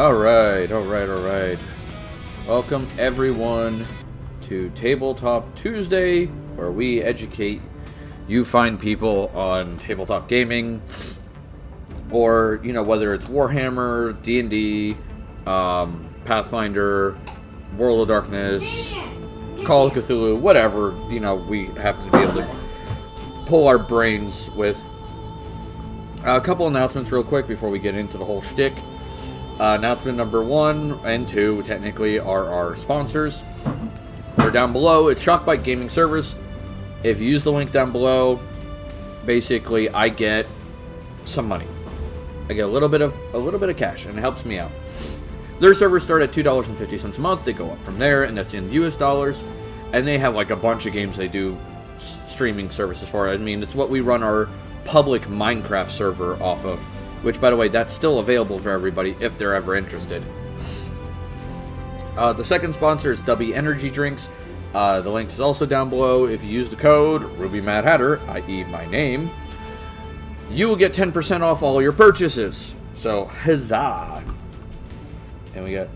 Alright. Welcome everyone to Tabletop Tuesday, where we educate you fine people on tabletop gaming, or, you know, whether it's Warhammer, D&D, Pathfinder, World of Darkness, Call of Cthulhu, whatever, you know, we happen to be able to pull our brains with. A couple announcements real quick before we get into the whole shtick. Announcement number 1 and 2, technically, are our sponsors. They're down below. It's Shockbite Gaming Servers. If you use the link down below, basically I get some money. I get a little bit of cash, and it helps me out. Their servers start at $2.50 a month. They go up from there, and that's in US dollars. And they have like a bunch of games they do streaming services for. I mean, it's what we run our public Minecraft server off of. Which, by the way, that's still available for everybody if they're ever interested. The second sponsor is W Energy Drinks. The link is also down below. If you use the code RubyMadHatter, i.e. my name, you will get 10% off all your purchases. So, huzzah! And we got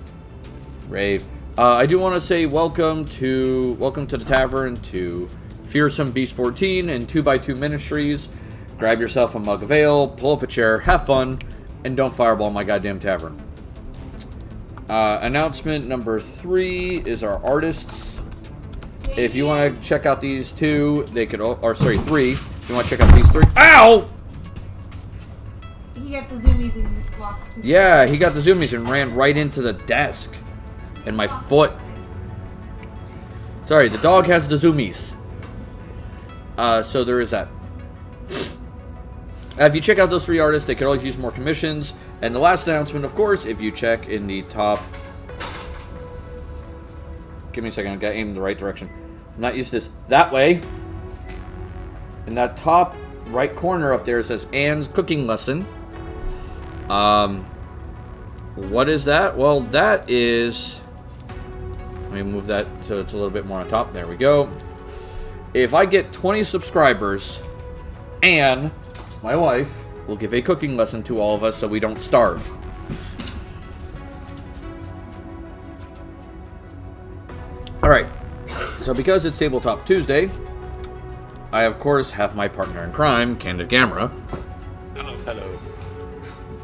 Rave. I do want to say welcome to the tavern, to Fearsome Beast 14 and 2x2 Ministries. Grab yourself a mug of ale, pull up a chair, have fun, and don't fireball my goddamn tavern. Announcement number 3 is our artists. If you want to check out these 2, they could, or sorry, 3. If you want to check out these 3. Ow! He got the zoomies and lost his Yeah, he got the zoomies and ran right into the desk. And my foot. Sorry, the dog has the zoomies. So there is that. If you check out those 3 artists, they could always use more commissions. And the last announcement, of course, if you check in the top... Give me a second, I've got to aim in the right direction. I'm not used to this. That way. In that top right corner up there, it says Anne's Cooking Lesson. What is that? Well, that is... Let me move that so it's a little bit more on top. There we go. If I get 20 subscribers, Anne... my wife will give a cooking lesson to all of us so we don't starve. Alright, so because it's Tabletop Tuesday, I of course have my partner in crime, CandidGamera. Oh, hello.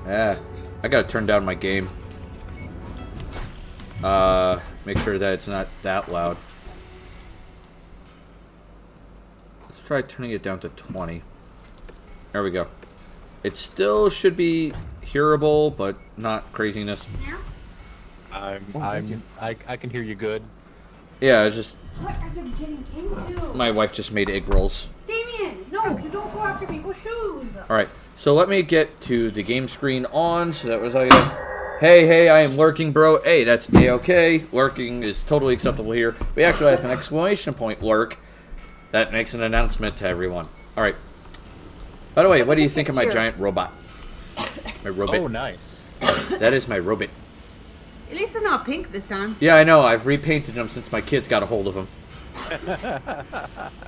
Yeah, I gotta turn down my game. Make sure that it's not that loud. Let's try turning it down to 20. There we go. It still should be hearable, but not craziness. I can hear you good. Yeah, it's just... What are you getting into? My wife just made egg rolls. Damien, no, you don't go after people's shoes. Alright, so let me get to the game screen on, so that was like... Hey, I am lurking, bro. Hey, that's A-okay. Lurking is totally acceptable here. We actually have an exclamation point lurk. That makes an announcement to everyone. Alright. By the way, what do you think of my giant robot? My robot. Oh, nice. That is my robot. At least it's not pink this time. Yeah, I know. I've repainted them since my kids got a hold of them.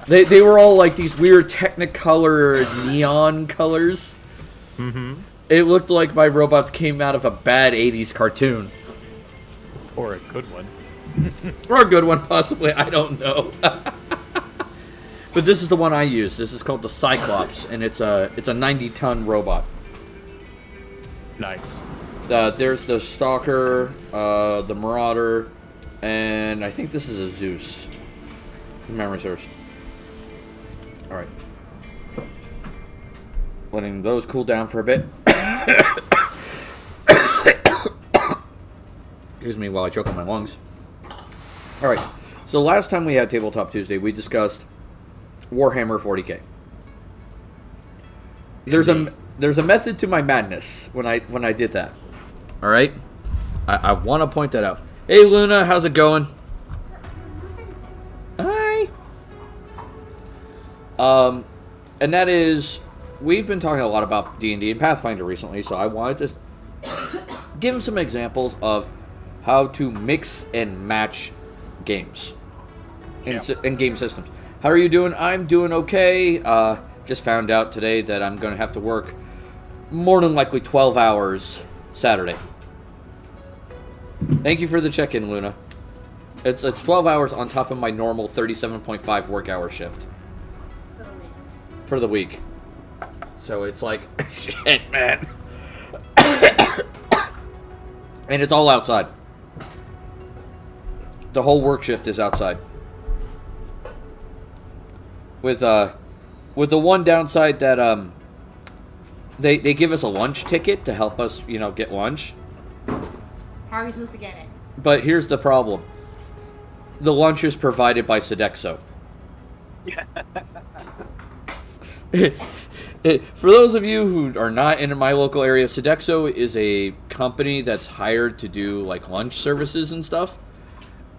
They were all like these weird Technicolor neon colors. Mm-hmm. It looked like my robots came out of a bad 80s cartoon. Or a good one. Or a good one, possibly. I don't know. But this is the one I use. This is called the Cyclops, and it's a 90-ton robot. Nice. There's the Stalker, the Marauder, and I think this is a Zeus. If memory serves. Alright. Letting those cool down for a bit. Excuse me while I choke on my lungs. Alright. So last time we had Tabletop Tuesday, we discussed Warhammer 40k. There's a method to my madness when I did that. All right, I want to point that out. Hey Luna, how's it going? Hi. And that is, we've been talking a lot about D&D and Pathfinder recently, so I wanted to give some examples of how to mix and match games and game systems. How are you doing? I'm doing okay. Just found out today that I'm going to have to work more than likely 12 hours Saturday. Thank you for the check-in, Luna. It's 12 hours on top of my normal 37.5 work hour shift. For the week. So it's like, shit, man. And it's all outside. The whole work shift is outside. With the one downside that they give us a lunch ticket to help us, get lunch. How are we supposed to get it? But here's the problem. The lunch is provided by Sodexo. For those of you who are not in my local area, Sodexo is a company that's hired to do like lunch services and stuff.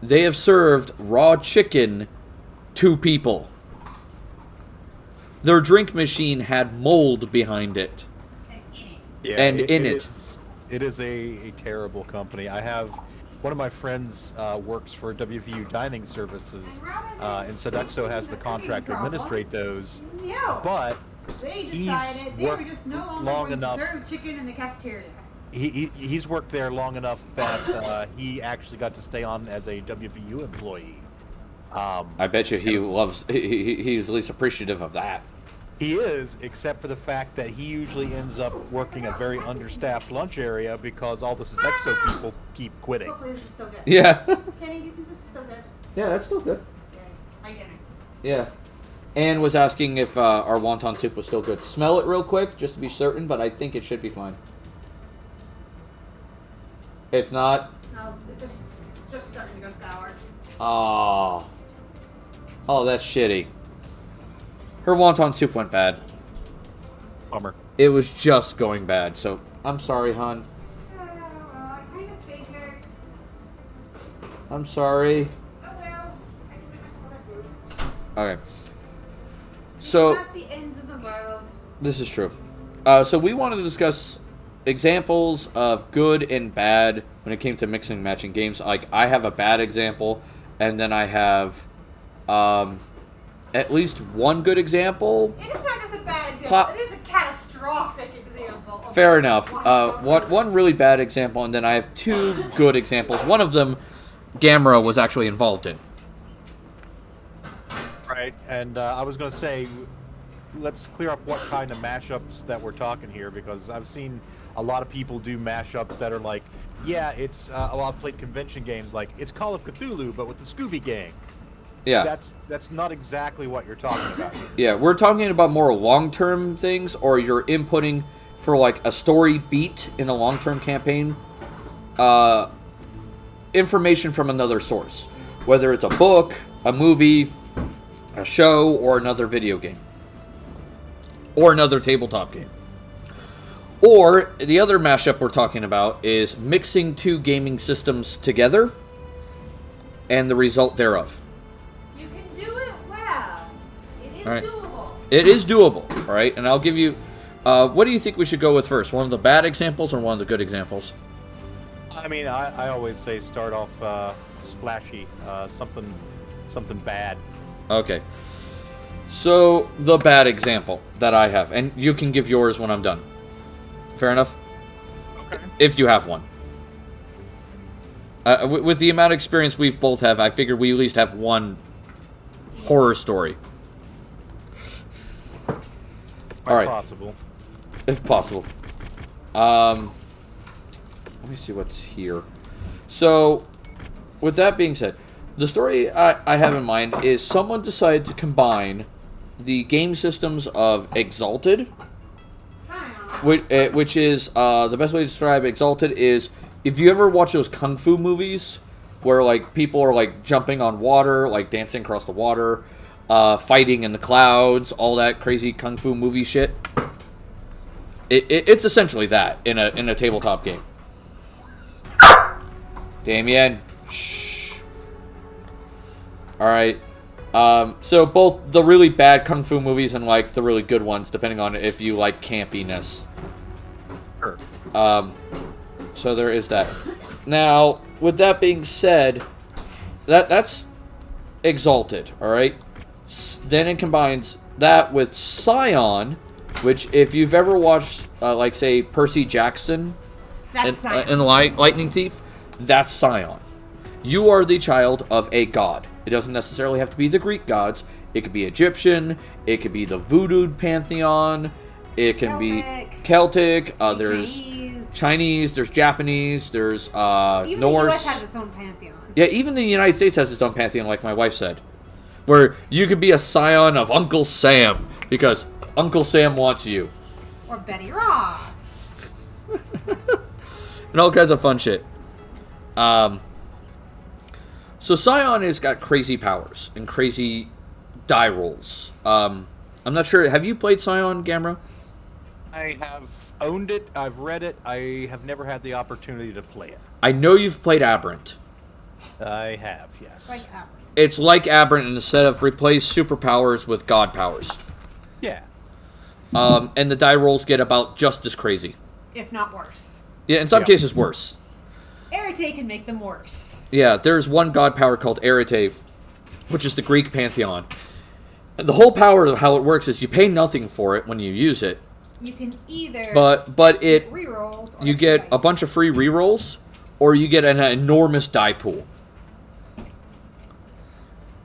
They have served raw chicken to people. Their drink machine had mold behind it. Yeah, And in it. it. It is a terrible company. I have one of my friends works for WVU Dining Services, and Sodexo has the contract to administrate those. No. But They he's decided they were worked just no longer long going enough. to serve chicken in the cafeteria. He's worked there long enough that he actually got to stay on as a WVU employee. I bet you he's at least appreciative of that. He is, except for the fact that he usually ends up working a very understaffed lunch area because all the Sodexo people keep quitting. Hopefully this is still good. Yeah. Kenny, do you think this is still good? Yeah, that's still good. Okay. My dinner. Yeah. Anne was asking if our wonton soup was still good. Smell it real quick, just to be certain, but I think it should be fine. If not... It smells, it's just starting to go sour. Oh. Oh, that's shitty. Her wonton soup went bad. Bummer. It was just going bad, so I'm sorry, hon. Well, I kind of figured. I'm sorry. Oh well. I can make myself other food. Okay. So... Not the ends of the world. This is true. So we wanted to discuss examples of good and bad when it came to mixing and matching games. Like, I have a bad example, and then I have at least one good example. It is not just a bad example. Pop- It is a catastrophic example. Of Fair enough. one One really bad example, and then I have two good examples. One of them, Gamera was actually involved in. Right, and I was going to say, let's clear up what kind of mashups that we're talking here, because I've seen a lot of people do mashups that are like, yeah, it's a lot of played convention games, like it's Call of Cthulhu, but with the Scooby Gang. Yeah. That's not exactly what you're talking about here. Yeah, we're talking about more long-term things, or you're inputting for like a story beat in a long-term campaign, information from another source, whether it's a book, a movie, a show, or another video game, or another tabletop game. Or the other mashup we're talking about is mixing two gaming systems together and the result thereof. You can do it well. It is All right. doable. It is doable, all right? And I'll give you... what do you think we should go with first? One of the bad examples or one of the good examples? I mean, I always say start off splashy, something bad. Okay. So, the bad example that I have. And you can give yours when I'm done. Fair enough? Okay. If you have one. With the amount of experience we've both have, I figure we at least have one horror story. All right. Possible. If possible. Let me see what's here. So, with that being said, the story I have in mind is someone decided to combine the game systems of Exalted, which is, the best way to describe Exalted is, if you ever watch those kung fu movies, where, like, people are, like, jumping on water, like, dancing across the water, fighting in the clouds, all that crazy kung fu movie shit. It's essentially that in a tabletop game. Damien. Shh. Alright. So both the really bad kung fu movies and like the really good ones, depending on if you like campiness. Sure. So there is that. Now, with that being said, that's Exalted, alright? Then it combines that with Scion, which if you've ever watched, like, say, Percy Jackson That's and Lightning Thief, that's Scion. You are the child of a god. It doesn't necessarily have to be the Greek gods. It could be Egyptian. It could be the voodoo pantheon. It can be Celtic. There's Chinese. There's Japanese. There's Even Norse. the U.S. has its own pantheon. Yeah, even the United States has its own pantheon, like my wife said. Where you could be a scion of Uncle Sam, because Uncle Sam wants you. Or Betty Ross. And all kinds of fun shit. So Scion has got crazy powers and crazy die rolls. I'm not sure. Have you played Scion, Gamera? I have owned it. I've read it. I have never had the opportunity to play it. I know you've played Aberrant. I have, yes. Like Aberrant. It's like Aberrant instead of replace superpowers with god powers. Yeah. And the die rolls get about just as crazy. If not worse. Yeah, in some cases worse. Arete can make them worse. Yeah, there's one god power called Arete, which is the Greek pantheon. And the whole power of how it works is you pay nothing for it when you use it. You can either But it rerolls or you get a dice. bunch of free rerolls, or you get an enormous die pool.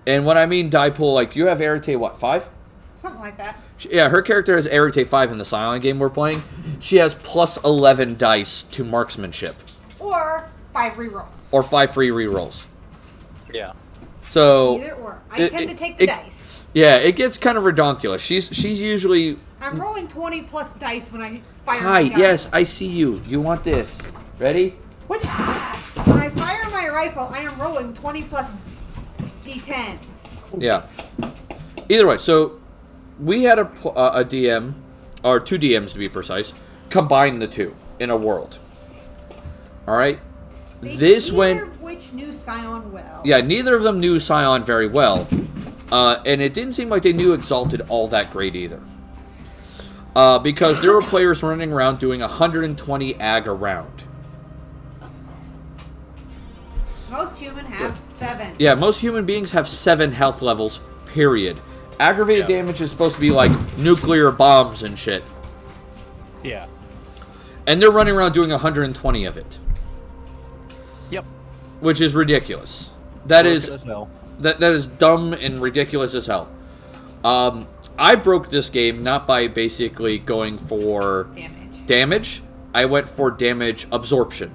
And when I mean die pool, like you have Arete, what, 5? Something like that. Yeah, her character has Arete 5 in the Silent game we're playing. She has plus 11 dice to marksmanship. Or 5 rerolls. Or 5 free rerolls. Yeah. So Either or. I tend to take the dice. Yeah, it gets kind of redonkulous. She's usually... I'm rolling 20 plus dice when I fire Hi, my gun. yes, I see you. You want this. Ready? When I fire my rifle, I am rolling 20 plus d10s. Yeah. Either way, so we had a DM, or 2 DMs to be precise, combine the two in a world. Alright? This went... Neither of which knew Scion well. Yeah, neither of them knew Scion very well. And it didn't seem like they knew Exalted all that great either. Because there were players running around doing 120 ag a round. Most human have 7. Yeah, most human beings have 7 health levels, period. Aggravated damage is supposed to be like nuclear bombs and shit. Yeah. And they're running around doing 120 of it. Yep. Which is ridiculous. That is that is dumb and ridiculous as hell. I broke this game not by basically going for damage. I went for damage absorption.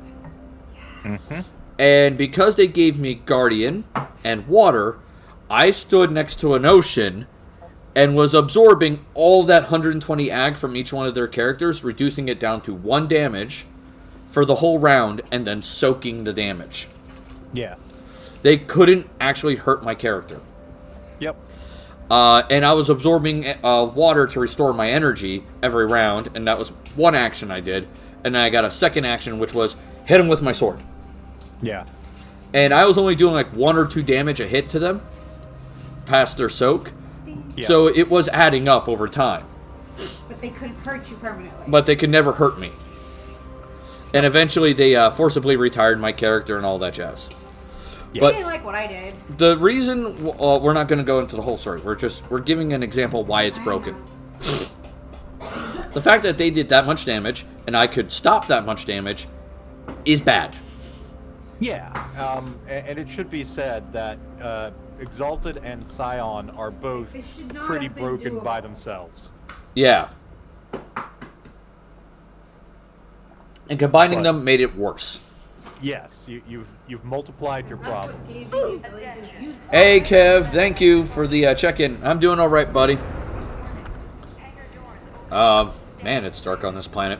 Mm-hmm. And because they gave me Guardian and water, I stood next to an ocean and was absorbing all that 120 ag from each one of their characters, reducing it down to 1 damage for the whole round, and then soaking the damage. Yeah. They couldn't actually hurt my character. Yep. And I was absorbing water to restore my energy every round, and that was one action I did. And then I got a second action, which was hit him with my sword. Yeah. And I was only doing like 1 or 2 damage a hit to them, past their soak. Yeah. So it was adding up over time. But they couldn't hurt you permanently. But they could never hurt me. And eventually they forcibly retired my character and all that jazz. Yeah. But They didn't like what I did. the reason, we're not going to go into the whole story. We're giving an example why it's broken. The fact that they did that much damage, and I could stop that much damage, is bad. Yeah. And it should be said that Exalted and Scion are both should not pretty have been broken by doable. themselves. Yeah. And combining them made it worse. Yes, you've multiplied your problem. That's what gave me the ability to use Hey, Kev, thank you for the check-in. I'm doing all right, buddy. Man, it's dark on this planet.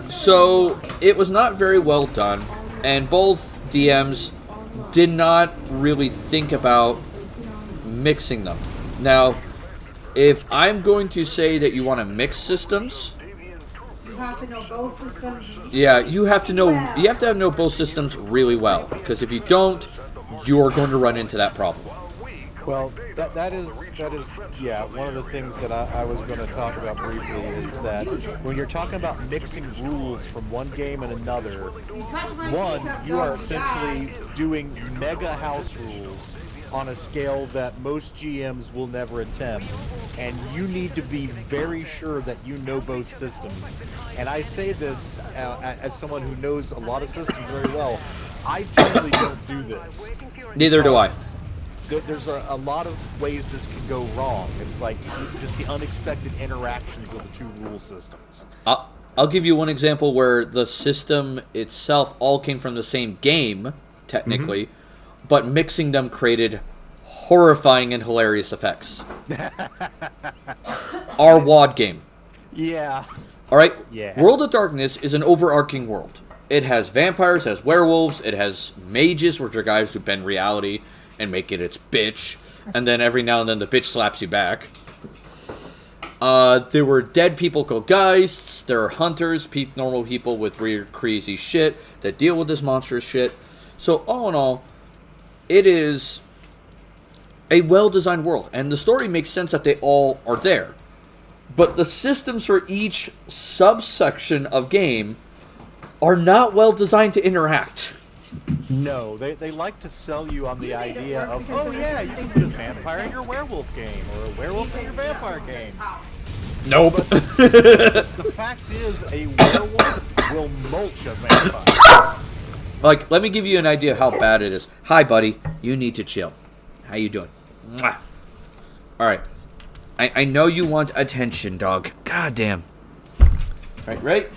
So, it was not very well done, and both DMs did not really think about mixing them. Now, if I'm going to say that you want to mix systems, You have to know both systems. yeah, you have to know both systems really well, because if you don't, you're going to run into that problem. Well, that is yeah, one of the things that I was going to talk about briefly is that when you're talking about mixing rules from one game and another, one, you are essentially doing mega house rules on a scale that most GMs will never attempt, and you need to be very sure that you know both systems. And I say this as someone who knows a lot of systems very well. I generally don't do this. Neither do I. There's a lot of ways this can go wrong. It's like just the unexpected interactions of the two rule systems. I'll give you one example where the system itself all came from the same game, technically, but mixing them created horrifying and hilarious effects. Our WOD game. Yeah. All right? Yeah. World of Darkness is an overarching world. It has vampires, it has werewolves, it has mages, which are guys who bend reality and make it its bitch. And then every now and then the bitch slaps you back. There were dead people called geists. There are hunters, normal people with weird, crazy shit that deal with this monstrous shit. So all in all, it is a well-designed world. And the story makes sense that they all are there. But the systems for each subsection of game are not well designed to interact. No, they like to sell you on the idea of, oh yeah, you can put a vampire in your werewolf game, or a werewolf in your vampire game. Nope. The fact is, a werewolf will mulch a vampire. Like, let me give you an idea of how bad it is. Hi, buddy. You need to chill. How you doing? Mwah. All right. I know you want attention, dog. God damn. Right?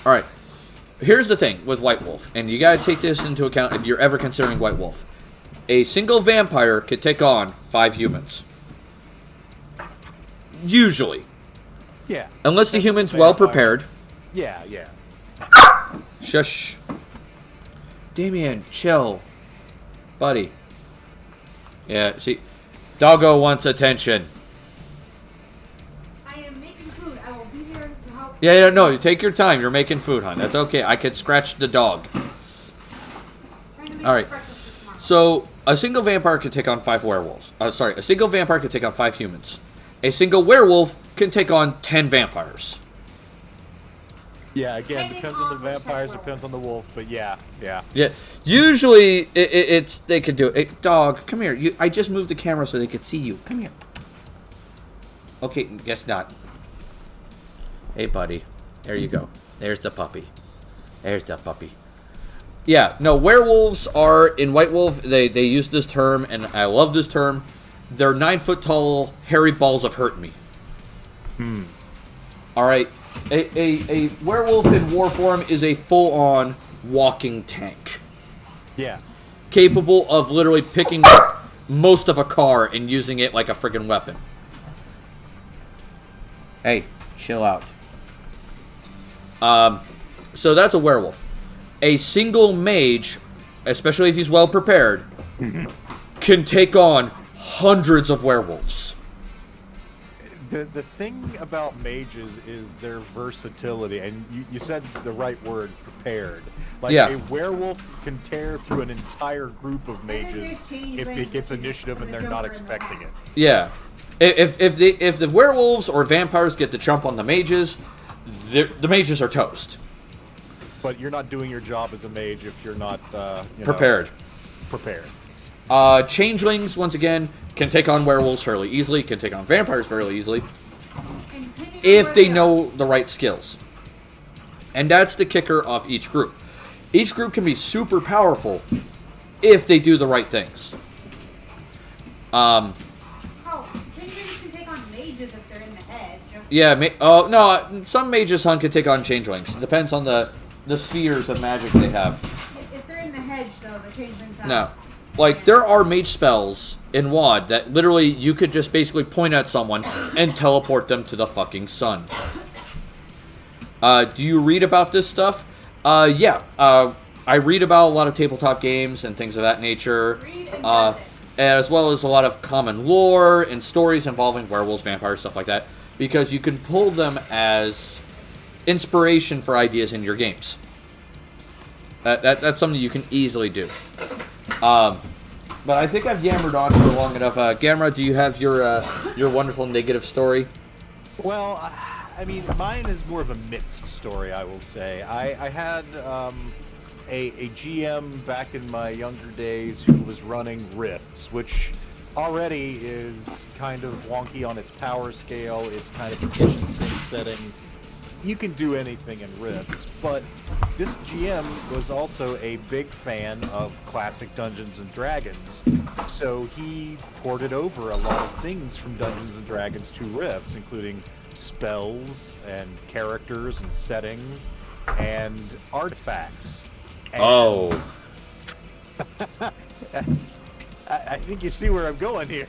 All right. Here's the thing with White Wolf, and you gotta take this into account if you're ever considering White Wolf. A single vampire could take on 5 humans. Usually. Yeah. Unless the human's well prepared. Yeah. Shush. Damien, chill. Buddy. Yeah, see, Doggo wants attention. I am making food. I will be here to help. Yeah, no, you take your time. You're making food, hon. That's okay. I could scratch the dog. All right. So, a single vampire can take on 5 werewolves. A single vampire can take on 5 humans. A single werewolf can take on 10 vampires. Yeah, again, depends on the vampires, depends on the wolf, but yeah. Yeah, usually it's they could do it. Hey, dog, come here. I just moved the camera so they could see you. Come here. Okay, guess not. Hey, buddy. There you go. There's the puppy. Yeah, no, werewolves are, in White Wolf, they use this term, and I love this term. They're 9 foot tall, hairy balls of hurt me. Alright. A werewolf in war form is a full-on walking tank. Yeah. Capable of literally picking up most of a car and using it like a friggin' weapon. Hey, chill out. So that's a werewolf. A single mage, especially if he's well prepared, can take on hundreds of werewolves. The thing about mages is their versatility, and you said the right word, prepared. Like, a werewolf can tear through an entire group of mages if it gets initiative and they're not expecting it. Yeah. If the werewolves or vampires get the jump on the mages, the mages are toast. But you're not doing your job as a mage if you're not prepared. Changelings, once again, can take on werewolves fairly easily, can take on vampires fairly easily, if they know the right skills. And that's the kicker of each group. Each group can be super powerful if they do the right things. Changelings can take on mages if they're in the hedge. Yeah, no, some mages, can take on changelings. It depends on the spheres of magic they have. If they're in the hedge, though, the changelings have... No. Like, there are mage spells in WoD that literally you could just basically point at someone and teleport them to the fucking sun. Do you read about this stuff? Yeah. I read about a lot of tabletop games and things of that nature. As well as a lot of common lore and stories involving werewolves, vampires, stuff like that. Because you can pull them as inspiration for ideas in your games. That's something you can easily do. But I think I've yammered on for long enough. Gamera, do you have your wonderful negative story? Well, I mean, mine is more of a mixed story, I will say. I had a GM back in my younger days who was running Rifts, which already is kind of wonky on its power scale. It's kind of a kitchen sink setting. You can do anything in Rifts, but this GM was also a big fan of classic Dungeons and Dragons, so he ported over a lot of things from Dungeons and Dragons to Rifts, including spells and characters and settings and artifacts. And I think you see where I'm going here.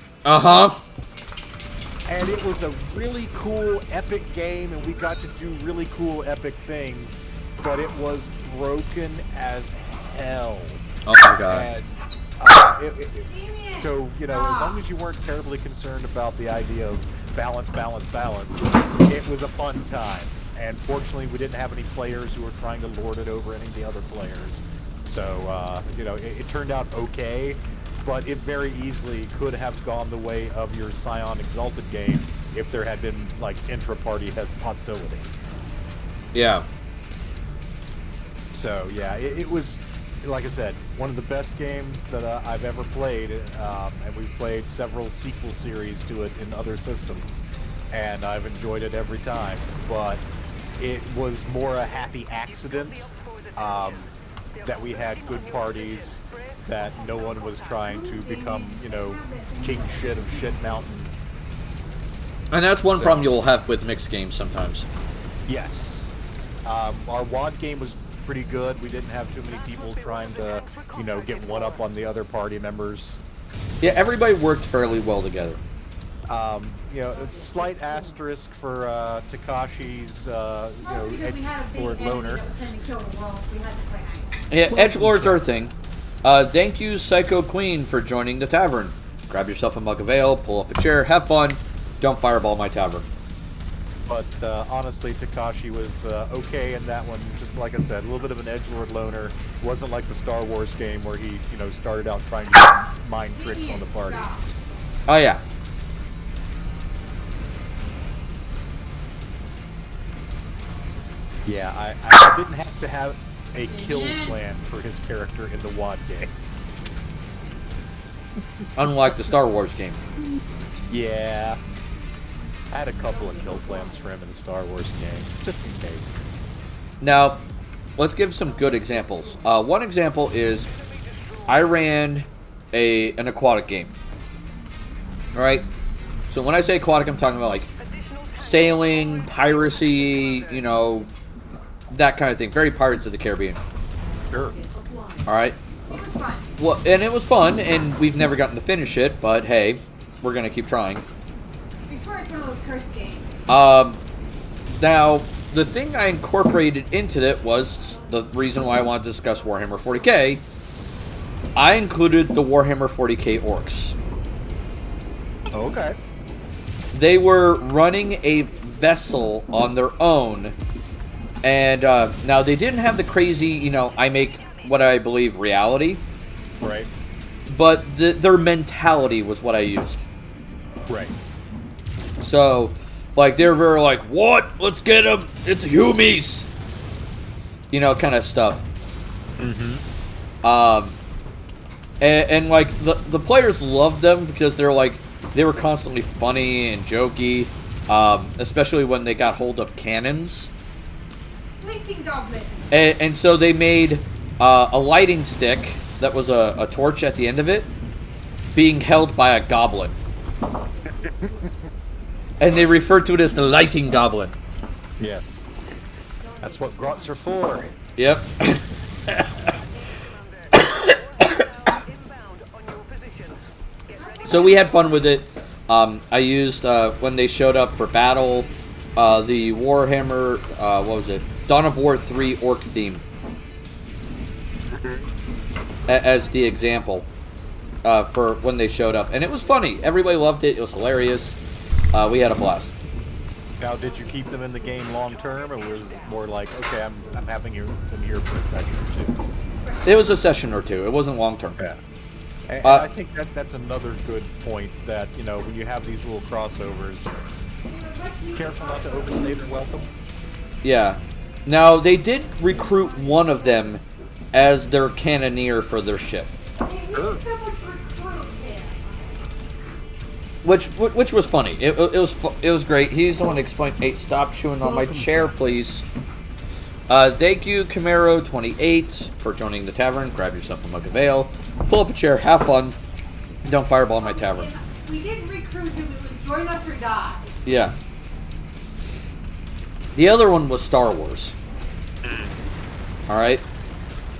And it was a really cool, epic game, and we got to do really cool, epic things, but it was broken as hell. Oh my god. And, so, you know, as long as you weren't terribly concerned about the idea of balance, it was a fun time. And fortunately, we didn't have any players who were trying to lord it over any of the other players. So, you know, it turned out okay. But it very easily could have gone the way of your Scion Exalted game if there had been, like, intra-party hostility. Yeah. So, yeah, it was, like I said, one of the best games that I've ever played, and we've played several sequel series to it in other systems, and I've enjoyed it every time. But it was more a happy accident that we had good parties, that no one was trying to become, you know, king shit of Shit Mountain. And that's one problem you'll have with mixed games sometimes. Yes. Our WAD game was pretty good. We didn't have too many people trying to, you know, get one up on the other party members. Yeah, everybody worked fairly well together. You know, a slight asterisk for Takashi's, you know, edgelord loner. Yeah, edgelords are a thing. Thank you, Psycho Queen, for joining the tavern. Grab yourself a mug of ale, pull up a chair, have fun. Don't fireball my tavern. But honestly, Takashi was okay in that one. Just like I said, a little bit of an edgelord loner. It wasn't like the Star Wars game where he, you know, started out trying to do mind tricks on the party. Oh yeah. Yeah, I didn't have to have a kill plan for his character in the WAD game. Unlike the Star Wars game. Yeah. I had a couple of kill plans for him in the Star Wars game, just in case. Now, let's give some good examples. One example is I ran an aquatic game. Alright? So when I say aquatic, I'm talking about like sailing, piracy, you know, that kind of thing. Very Pirates of the Caribbean. Sure. Alright? It was fun. Well, and it was fun, and we've never gotten to finish it, but hey, we're going to keep trying. We swear it's one of those cursed games. Now, the thing I incorporated into it was the reason why I wanted to discuss Warhammer 40k. I included the Warhammer 40k orcs. Okay. They were running a vessel on their own, and now they didn't have the crazy, you know, I make what I believe reality. Right. But their mentality was what I used. Right. So, like, they're very like, what? Let's get them. It's humies. You know, kind of stuff. Mm-hmm. And like, the players loved them because they're like, they were constantly funny and jokey. Especially when they got hold of cannons. Blinking goblin. And so they made a lighting stick that was a torch at the end of it being held by a goblin. And they refer to it as the lighting goblin. Yes. That's what grots are for. Yep. So we had fun with it. I used, when they showed up for battle, the Warhammer, what was it? Dawn of War 3 orc theme. As the example for when they showed up. And it was funny. Everybody loved it. It was hilarious. We had a blast. Now, did you keep them in the game long term, or was it more like, okay, I'm having them here for a session or two? It was a session or two. It wasn't long term. Yeah. And I think that's another good point, that, you know, when you have these little crossovers, be careful not to overstay their welcome. Yeah. Now, they did recruit one of them as their cannoneer for their ship. Okay, we need someone to recruit him. Which was funny. It was great. He's the one that explained. Hey, stop chewing on my chair, please. Thank you, Camaro28, for joining the tavern. Grab yourself a mug of ale, pull up a chair, have fun. Don't fireball my tavern. We didn't recruit him. It was join us or die. Yeah. The other one was Star Wars. All right,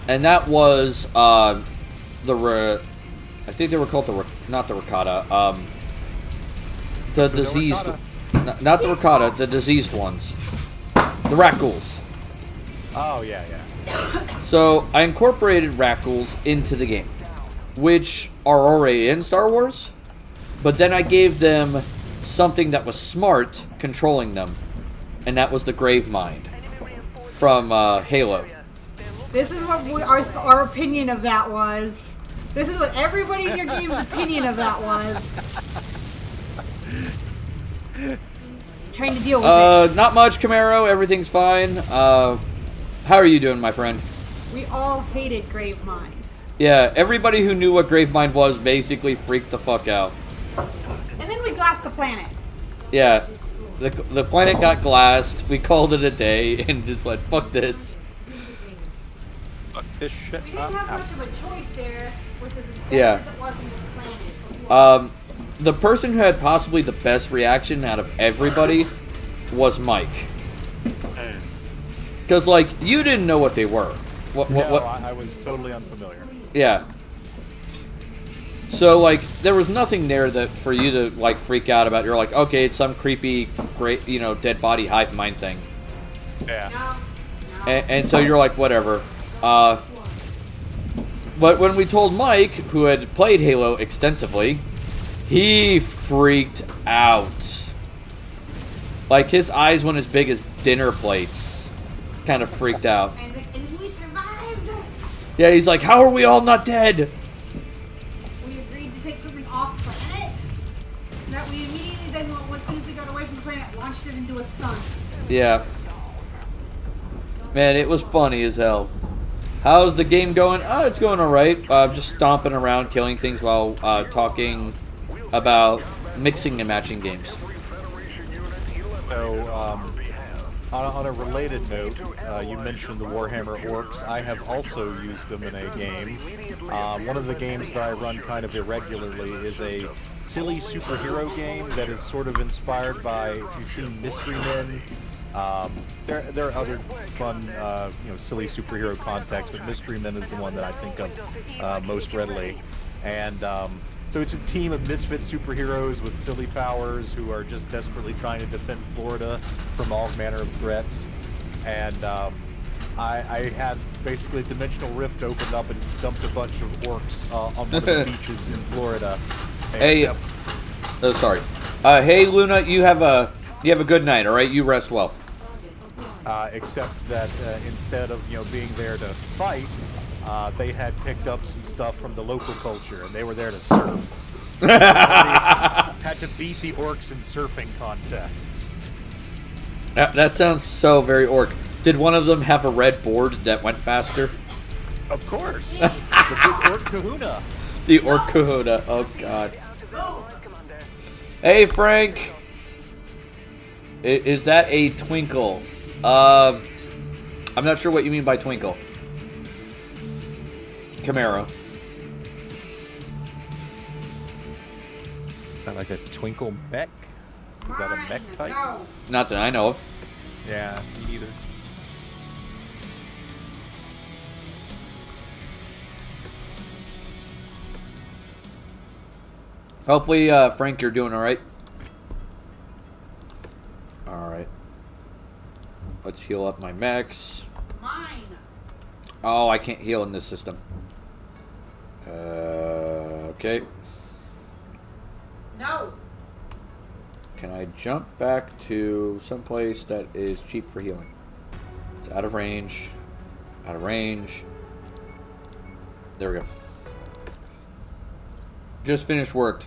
and that was I think they were called not the ricotta. The diseased, not the ricotta, the diseased ones, the rat ghouls. Oh yeah. So I incorporated rat ghouls into the game, which are already in Star Wars, but then I gave them something that was smart controlling them, and that was the Grave Mind from Halo. This is what our opinion of that was. This is what everybody in your game's opinion of that was. Trying to deal with it. Not much, Camaro. Everything's fine. How are you doing, my friend? We all hated Gravemind. Yeah, everybody who knew what Gravemind was basically freaked the fuck out. And then we glassed the planet. Yeah, the planet got glassed. We called it a day and just went, fuck this. Fuck this shit. We didn't have much of a choice there with as important Yeah. as it was in the planet. The person who had possibly the best reaction out of everybody was Mike. Because, like, you didn't know what they were. What? I was totally unfamiliar. Yeah. So, like, there was nothing there that for you to, like, freak out about. You're like, okay, it's some creepy, great, dead body hive mind thing. Yeah. No. And so you're like, whatever. But when we told Mike, who had played Halo extensively, he freaked out. Like, his eyes went as big as dinner plates. Kind of freaked out. And we survived. Yeah, he's like, how are we all not dead? We agreed to take something off planet. That we immediately then, as soon as we got away from the planet, launched it into a sun. Yeah. Man, it was funny as hell. How's the game going? Oh, it's going alright. Just stomping around, killing things while talking about mixing and matching games. So, on a related note, you mentioned the Warhammer Orcs. I have also used them in a game. One of the games that I run kind of irregularly is a silly superhero game that is sort of inspired by, if you've seen Mystery Men. There are other fun, silly superhero contexts, but Mystery Men is the one that I think of most readily. And so it's a team of misfit superheroes with silly powers who are just desperately trying to defend Florida from all manner of threats. And I had basically a dimensional rift opened up and dumped a bunch of orcs on one of the beaches in Florida. Hey, sorry. Hey, Luna, you have a good night. All right, you rest well. Except that instead of being there to fight, they had picked up some stuff from the local culture, and they were there to surf. Had to beat the orcs in surfing contests. That sounds so very orc. Did one of them have a red board that went faster? Of course, the big orc kahuna. The orc kahuna. Oh god. Hey Frank. Is that a twinkle? I'm not sure what you mean by twinkle. Camaro. Not like a twinkle mech? Is that a mech type? No. Not that I know of. Yeah, me neither. Hopefully, Frank, you're doing all right. All right. Let's heal up my mechs. Mine. Oh, I can't heal in this system. Okay. No. Can I jump back to someplace that is cheap for healing? It's out of range. Out of range. There we go. Just finished work.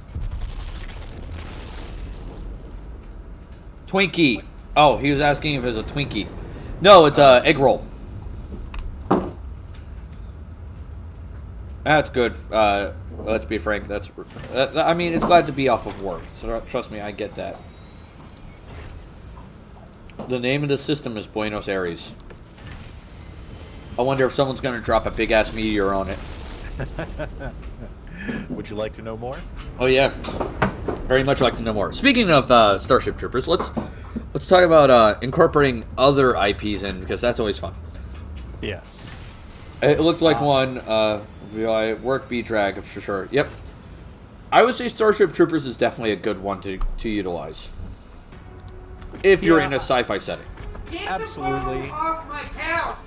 Twinkie. Oh, he was asking if it was a Twinkie. No, it's a egg roll. That's good. Let's be frank. I mean, it's glad to be off of work. So trust me, I get that. The name of the system is Buenos Aires. I wonder if someone's going to drop a big-ass meteor on it. Would you like to know more? Oh, yeah. Very much like to know more. Speaking of Starship Troopers, let's talk about incorporating other IPs in, because that's always fun. Yes. It looked like one. Work B-Drag, for sure. Yep. I would say Starship Troopers is definitely a good one to utilize. If you're in a sci-fi setting. Absolutely. Off my couch.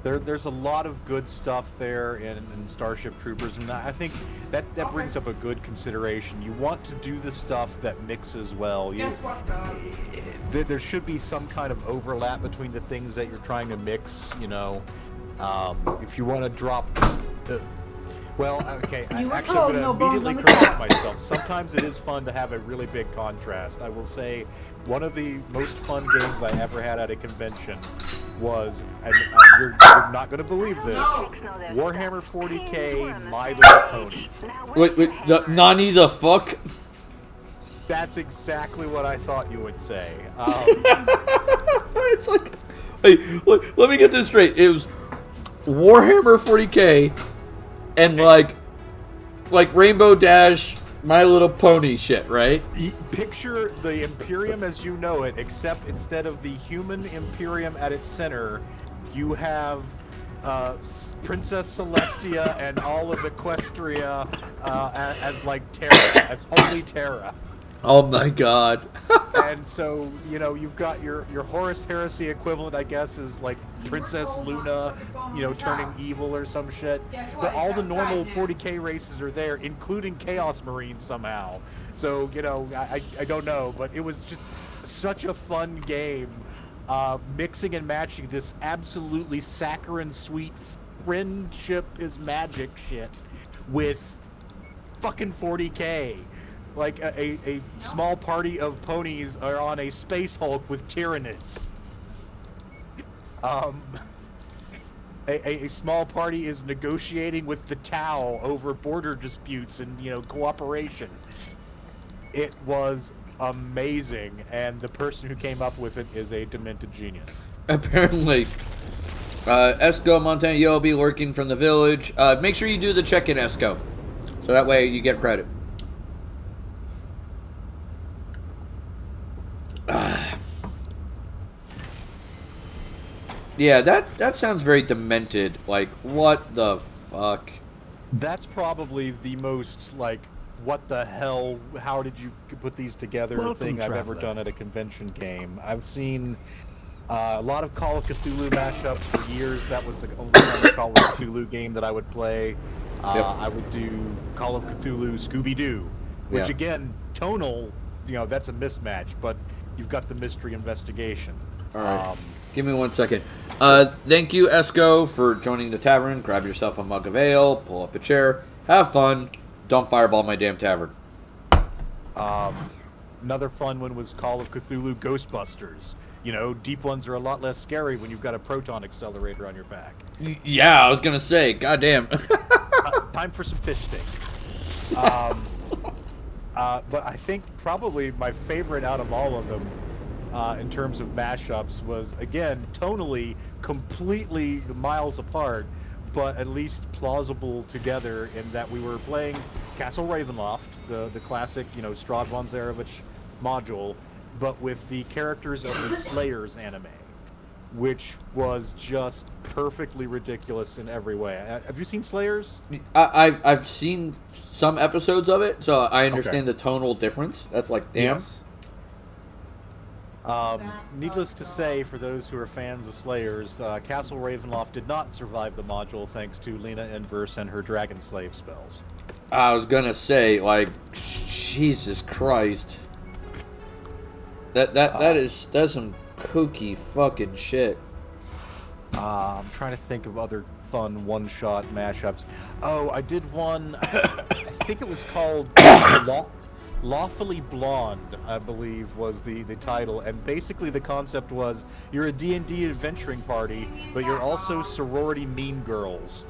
There's a lot of good stuff there in Starship Troopers, and I think that brings up a good consideration. You want to do the stuff that mixes well. There should be some kind of overlap between the things that you're trying to mix, you know. If you want to drop... well, okay, I'm going to immediately correct myself. Sometimes it is fun to have a really big contrast. I will say one of the most fun games I ever had at a convention was, and you're not going to believe this, Warhammer 40k My Little Pony. Wait, Nani the fuck? That's exactly what I thought you would say. It's like, hey, let me get this straight. It was Warhammer 40k and like Rainbow Dash, My Little Pony shit, right? Picture the Imperium as you know it, except instead of the human Imperium at its center, you have Princess Celestia and all of Equestria as like Terra, as Holy Terra. Oh my god. And so, you know, you've got your Horus Heresy equivalent, I guess, is like Princess Luna, you know, turning evil or some shit. But all the normal 40k races are there, including Chaos Marine somehow. So, you know, I don't know, but it was just such a fun game, mixing and matching this absolutely saccharine sweet friendship is magic shit with fucking 40k. Like a small party of ponies are on a space Hulk with Tyranids. A small party is negotiating with the Tau over border disputes and, you know, cooperation. It was amazing, and the person who came up with it is a demented genius. Apparently. Esco Montana, you'll be lurking from the village. Make sure you do the check-in, Esco. So that way you get credit. Yeah, that sounds very demented. Like, what the fuck? That's probably the most, like, what the hell, how did you put these together thing I've ever done at a convention game. I've seen a lot of Call of Cthulhu mashups for years. That was the only kind of Call of Cthulhu game that I would play. I would do Call of Cthulhu Scooby-Doo, which again, tonal, you know, that's a mismatch, but you've got the mystery investigation. All right. Give me 1 second. Thank you, Esco, for joining the tavern. Grab yourself a mug of ale, pull up a chair, have fun. Don't fireball my damn tavern. Another fun one was Call of Cthulhu Ghostbusters. You know, deep ones are a lot less scary when you've got a proton accelerator on your back. Yeah, I was gonna say, goddamn. Time for some fish sticks. But I think probably my favorite out of all of them, in terms of mashups, was, again, tonally completely miles apart, but at least plausible together in that we were playing Castle Ravenloft, the classic, you know, Strahd von Zarevich module, but with the characters of the Slayers anime, which was just perfectly ridiculous in every way. Have you seen Slayers? I've seen some episodes of it, so I understand the tonal difference. That's like, damn. Yes. Needless to say, for those who are fans of Slayers, Castle Ravenloft did not survive the module thanks to Lena Inverse and her Dragon Slave spells. I was gonna say, like, Jesus Christ. That's some kooky fucking shit. I'm trying to think of other fun one-shot mashups. Oh, I did one, I think it was called Lawfully Blonde, I believe, was the title, and basically the concept was you're a D&D adventuring party, but you're also sorority mean girls.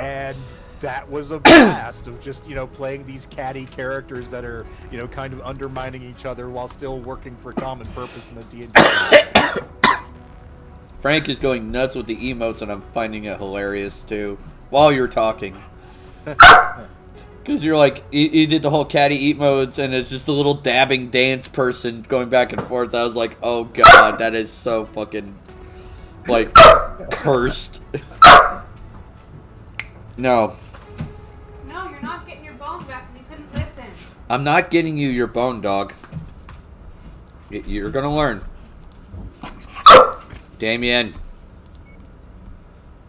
And that was a blast of just, playing these catty characters that are, kind of undermining each other while still working for a common purpose in a D&D. Frank is going nuts with the emotes, and I'm finding it hilarious too. While you're talking, because you're like, you did the whole catty emotes, and it's just a little dabbing dance person going back and forth. I was like, oh god, that is so fucking like cursed. No. No, you're not getting your bone back because you couldn't listen. I'm not getting you your bone, dog. You're gonna learn. Damien.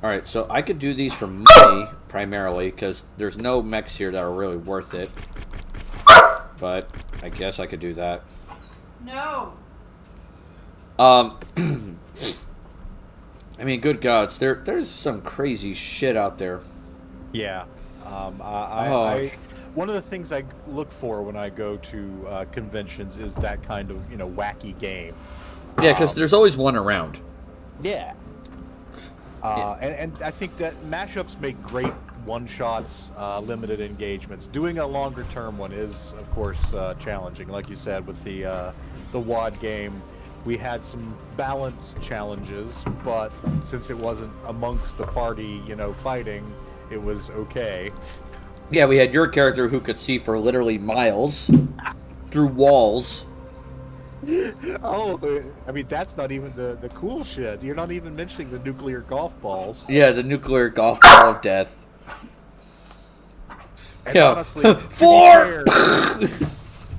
Alright, so I could do these for money, primarily, because there's no mechs here that are really worth it. But, I guess I could do that. No. I mean, good gods, there's some crazy shit out there. Yeah. One of the things I look for when I go to conventions is that kind of, wacky game. Yeah, because there's always one around. Yeah. And I think that mashups make great one-shots, limited engagements. Doing a longer-term one is, of course, challenging. Like you said, with the WAD game, we had some balance challenges, but since it wasn't amongst the party, fighting, it was okay. Yeah, we had your character who could see for literally miles through walls. Oh, I mean, that's not even the cool shit. You're not even mentioning the nuclear golf balls. Yeah, the nuclear golf ball of death. And Yeah. honestly,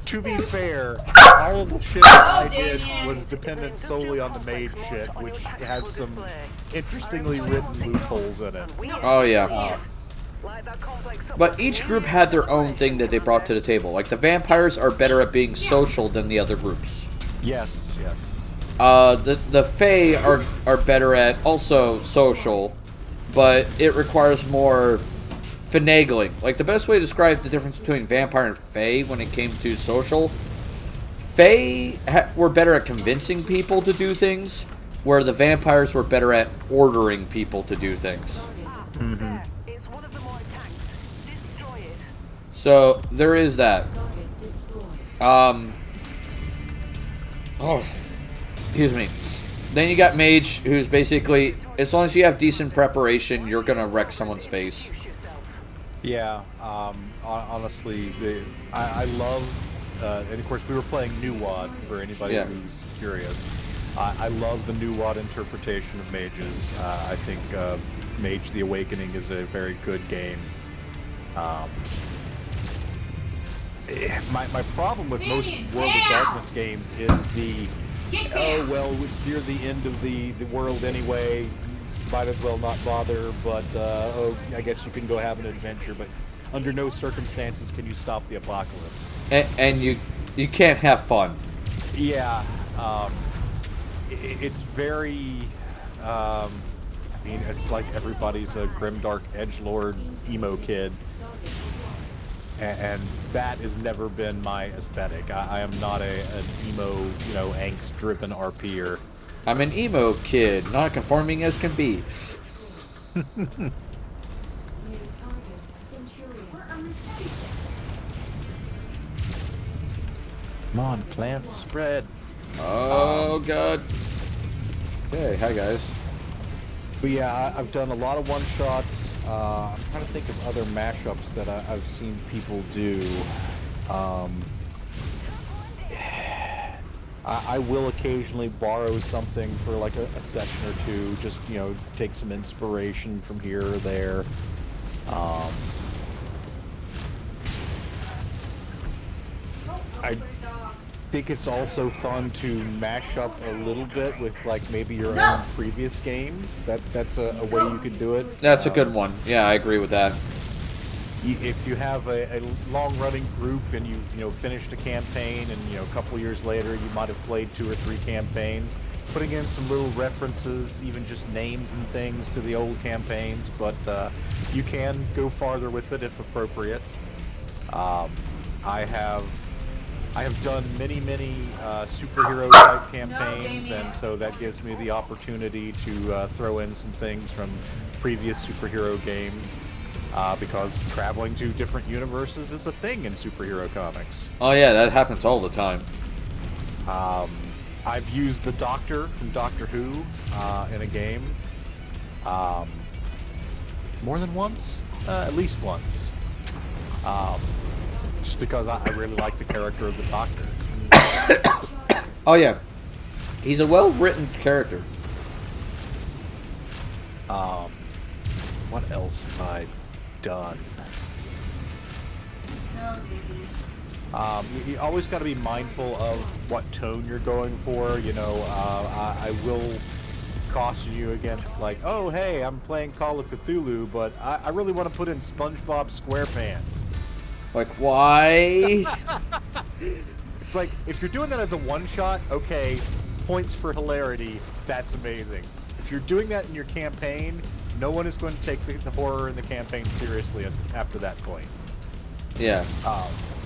to be fair, all of the shit I did was dependent solely on the mage shit, which has some interestingly written loopholes in it. Oh, yeah. But each group had their own thing that they brought to the table. Like, the vampires are better at being social than the other groups. Yes, yes. The Fae are better at also social, but it requires more finagling. Like, the best way to describe the difference between vampire and Fae when it came to social, Fae were better at convincing people to do things, where the vampires were better at ordering people to do things. Mm-hmm. So, there is that. Oh, excuse me. Then you got Mage, who's basically, as long as you have decent preparation, you're gonna wreck someone's face. Yeah, honestly, I love, and of course we were playing New WAD for anybody who's curious. I love the New WAD interpretation of mages. I think Mage the Awakening is a very good game. My problem with most World of Darkness games is it's near the end of the world anyway, might as well not bother, but I guess you can go have an adventure, but under no circumstances can you stop the apocalypse. And you can't have fun. Yeah, it's very, I mean, it's like everybody's a grimdark edgelord emo kid. And that has never been my aesthetic. I am not an emo, angst-driven RPer. I'm an emo kid, not conforming as can be. Come on, plants spread. Oh, God. Okay, hi, guys. But yeah, I've done a lot of one-shots. I'm trying to think of other mashups that I've seen people do. I will occasionally borrow something for like a session or two, just, take some inspiration from here or there. I think it's also fun to mash up a little bit with like maybe your own previous games. That's a way you could do it. That's a good one. Yeah, I agree with that. If you have a long-running group and you've finished a campaign and a couple years later you might have played 2 or 3 campaigns, putting in some little references, even just names and things to the old campaigns, but you can go farther with it if appropriate. I have done many superhero type campaigns, and so that gives me the opportunity to throw in some things from previous superhero games, because traveling to different universes is a thing in superhero comics. Oh yeah, that happens all the time. I've used the Doctor from Doctor Who in a game more than once, at least once, just because I really like the character of the Doctor. Oh yeah, he's a well-written character. What else have I done? No, baby. You always got to be mindful of what tone you're going for. You know, I will caution you against, like, oh, hey, I'm playing Call of Cthulhu, but I really want to put in SpongeBob SquarePants. Like, why? It's like, if you're doing that as a one-shot, okay, points for hilarity, that's amazing. If you're doing that in your campaign, no one is going to take the horror in the campaign seriously after that point. Yeah.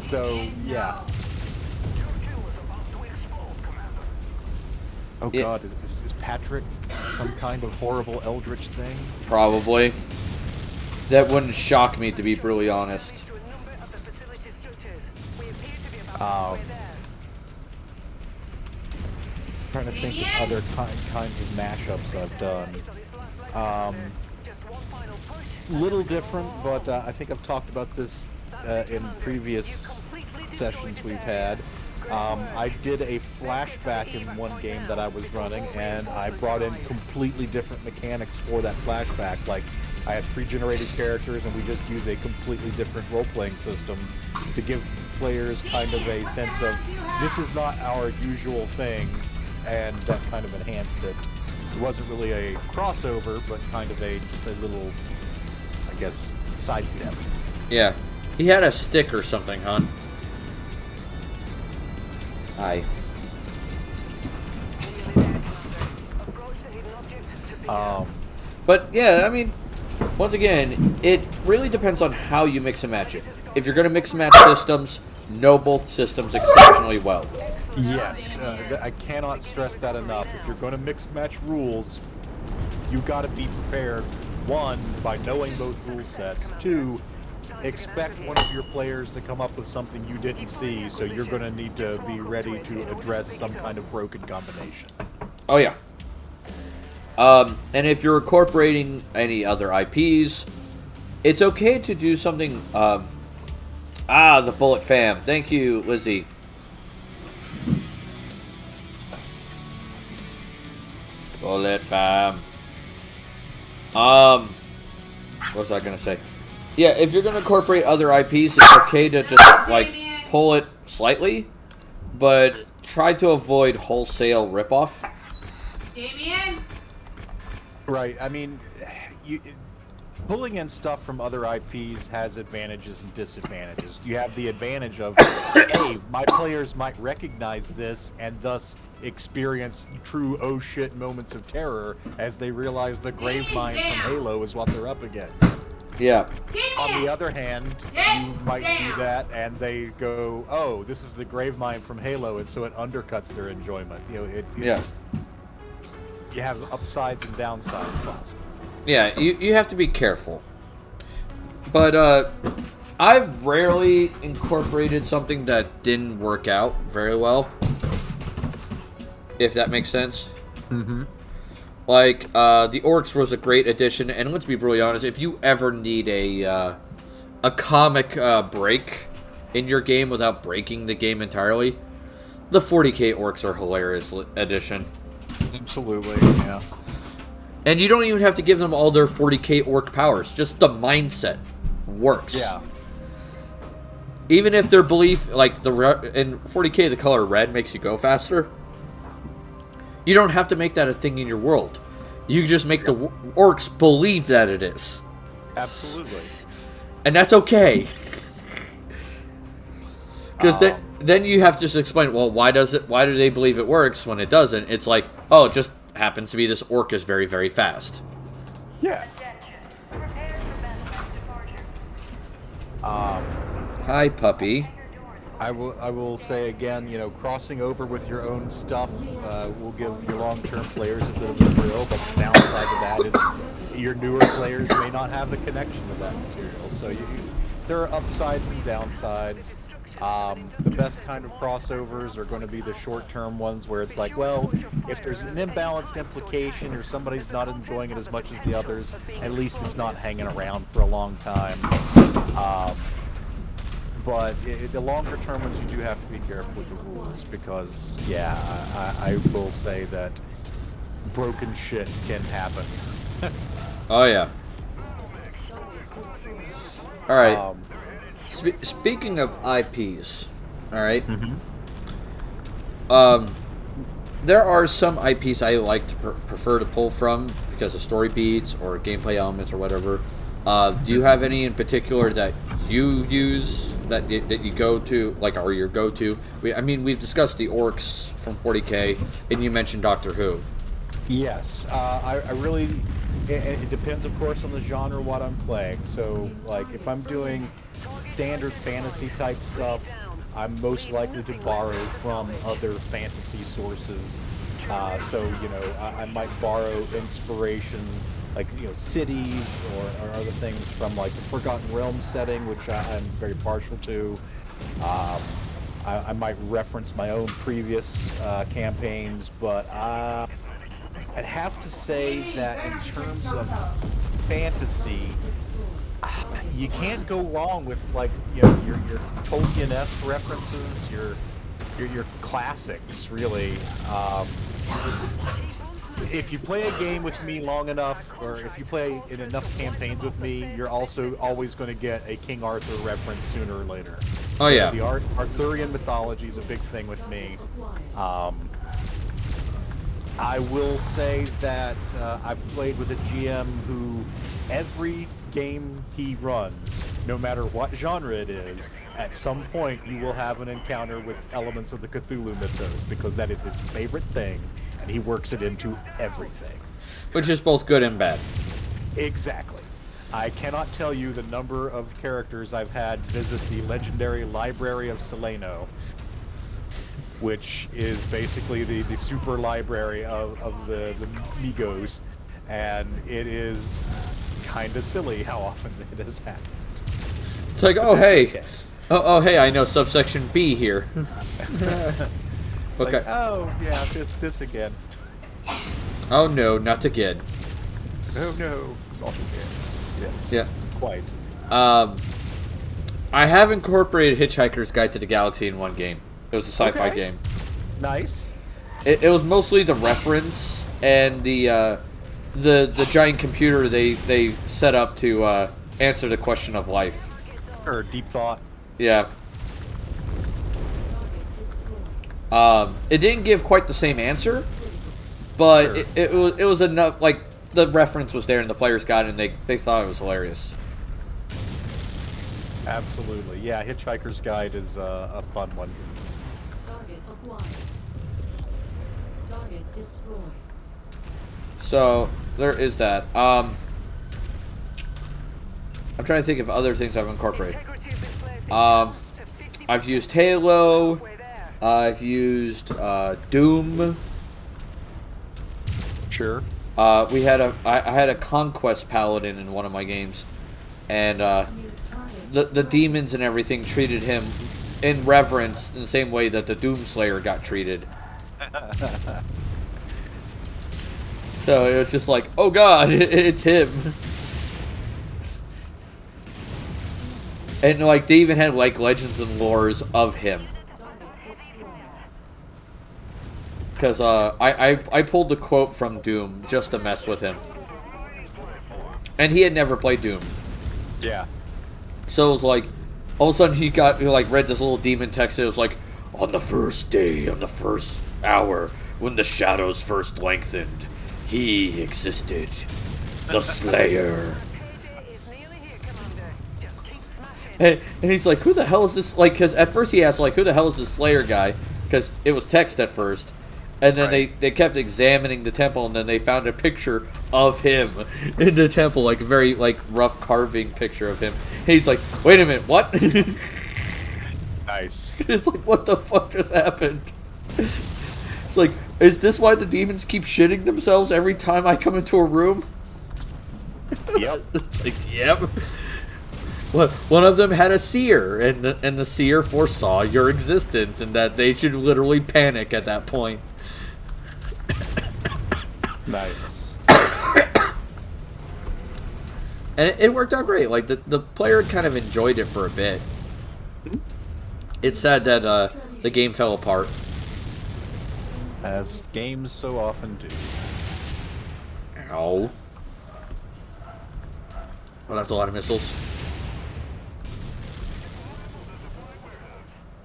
So, yeah. Oh Yeah. god, is Patrick some kind of horrible eldritch thing? Probably. That wouldn't shock me, to be brutally honest. Trying to think of other kinds of mashups I've done. Little different, but I think I've talked about this in previous sessions we've had. I did a flashback in one game that I was running, and I brought in completely different mechanics for that flashback. Like, I had pre-generated characters, and we just used a completely different role-playing system to give players kind of a sense of, this is not our usual thing, and that kind of enhanced it. It wasn't really a crossover, but kind of just a little, I guess, sidestep. Yeah. He had a stick or something, hon. Hi. But yeah, I mean, once again, it really depends on how you mix and match it. If you're going to mix and match systems, know both systems exceptionally well. Yes, I cannot stress that enough. If you're going to mix and match rules, you got to be prepared. One, by knowing both rule sets. Two, expect one of your players to come up with something you didn't see, so you're going to need to be ready to address some kind of broken combination. Oh yeah. And if you're incorporating any other IPs, it's okay to do something. The Bullet Fam. Thank you, Lizzie. Bullet Fam. What was I gonna say? Yeah, if you're gonna incorporate other IPs, it's okay to just like pull it slightly, but try to avoid wholesale ripoff. Damien? Right, I mean, pulling in stuff from other IPs has advantages and disadvantages. You have the advantage of, hey, my players might recognize this and thus experience true oh shit moments of terror as they realize the grave mine from Halo is what they're up against. Yeah. On the other hand, you might do that and they go, oh, this is the grave mine from Halo, and so it undercuts their enjoyment. You know, it's... You have upsides and downsides possible. Yeah, you have to be careful. But I've rarely incorporated something that didn't work out very well. If that makes sense. Mm-hmm. Like, the Orcs was a great addition, and let's be brutally honest, if you ever need a comic break in your game without breaking the game entirely, the 40k Orcs are a hilarious addition. Absolutely, yeah. And you don't even have to give them all their 40k Orc powers, just the mindset works. Yeah. Even if their belief, like, in 40k the color red makes you go faster, you don't have to make that a thing in your world. You just make the Orcs believe that it is. Absolutely. And that's okay. Because then you have to just explain, well, why do they believe it works when it doesn't? It's like, oh, it just happens to be this Orc is very, very fast. Yeah. Hi, puppy. I will say again, crossing over with your own stuff will give your long-term players a bit of a thrill, but the downside to that is your newer players may not have the connection to that material. So there are upsides and downsides. The best kind of crossovers are going to be the short-term ones where it's like, well, if there's an imbalanced implication or somebody's not enjoying it as much as the others, at least it's not hanging around for a long time. But the longer term ones, you do have to be careful with the rules because, yeah, I will say that broken shit can happen. Oh yeah. All right. Speaking of IPs, all right. There are some IPs I like to prefer to pull from because of story beats or gameplay elements or whatever. Do you have any in particular that you use that you go to, like, or your go-to? We've discussed the orcs from 40K, and you mentioned Doctor Who. Yes, I really. It depends, of course, on the genre what I'm playing. So, like, if I'm doing standard fantasy type stuff, I'm most likely to borrow from other fantasy sources. I might borrow inspiration, like, cities or other things from, like, the Forgotten Realms setting, which I'm very partial to. I might reference my own previous campaigns, but I'd have to say that in terms of fantasy, you can't go wrong with, like, your Tolkien-esque references, your classics, really. If you play a game with me long enough, or if you play in enough campaigns with me, you're also always going to get a King Arthur reference sooner or later. Oh yeah. The Arthurian mythology is a big thing with me. I will say that I've played with a GM who every game he runs, no matter what genre it is, at some point you will have an encounter with elements of the Cthulhu mythos, because that is his favorite thing, and he works it into everything. Which is both good and bad. Exactly. I cannot tell you the number of characters I've had visit the legendary Library of Seleno, which is basically the super library of the Migos, and it is kind of silly how often it has happened. It's like, oh hey, okay. oh hey, I know subsection B here. It's okay. Like, oh yeah, this again. Oh no, not again. Oh no, not again. Yes. Yeah. Quite. I have incorporated Hitchhiker's Guide to the Galaxy in one game. It was a sci-fi game. Nice. It was mostly the reference and the giant computer they set up to answer the question of life. Or deep thought. Yeah. It didn't give quite the same answer, but Sure. it was enough. Like, the reference was there and the players got it, and they thought it was hilarious. Absolutely. Yeah, Hitchhiker's Guide is a fun one. Target acquired. Target destroyed. So there is that. I'm trying to think of other things I've incorporated. I've used Halo. I've used Doom. Sure. I had a Conquest Paladin in one of my games, and the demons and everything treated him in reverence in the same way that the Doomslayer got treated. So it was just like, oh god, it's him. And like they even had like legends and lores of him. Because I pulled the quote from Doom just to mess with him. And he had never played Doom. Yeah. So it was like, all of a sudden he read this little demon text. It was like, on the first day, on the first hour, when the shadows first lengthened, he existed. The Slayer. And he's like, who the hell is this? Like, because at first he asked, like, who the hell is this Slayer guy? Because it was text at first. And then they kept examining the temple, and then they found a picture of him in the temple, like a very like rough carving picture of him. And he's like, wait a minute, what? Nice. It's like, what the fuck just happened? It's like, is this why the demons keep shitting themselves every time I come into a room? Yep. It's like, yep. Well, one of them had a seer, and the seer foresaw your existence, and that they should literally panic at that point. Nice. And it worked out great. Like, the player kind of enjoyed it for a bit. It's sad that the game fell apart. As games so often do. Ow. Well, that's a lot of missiles.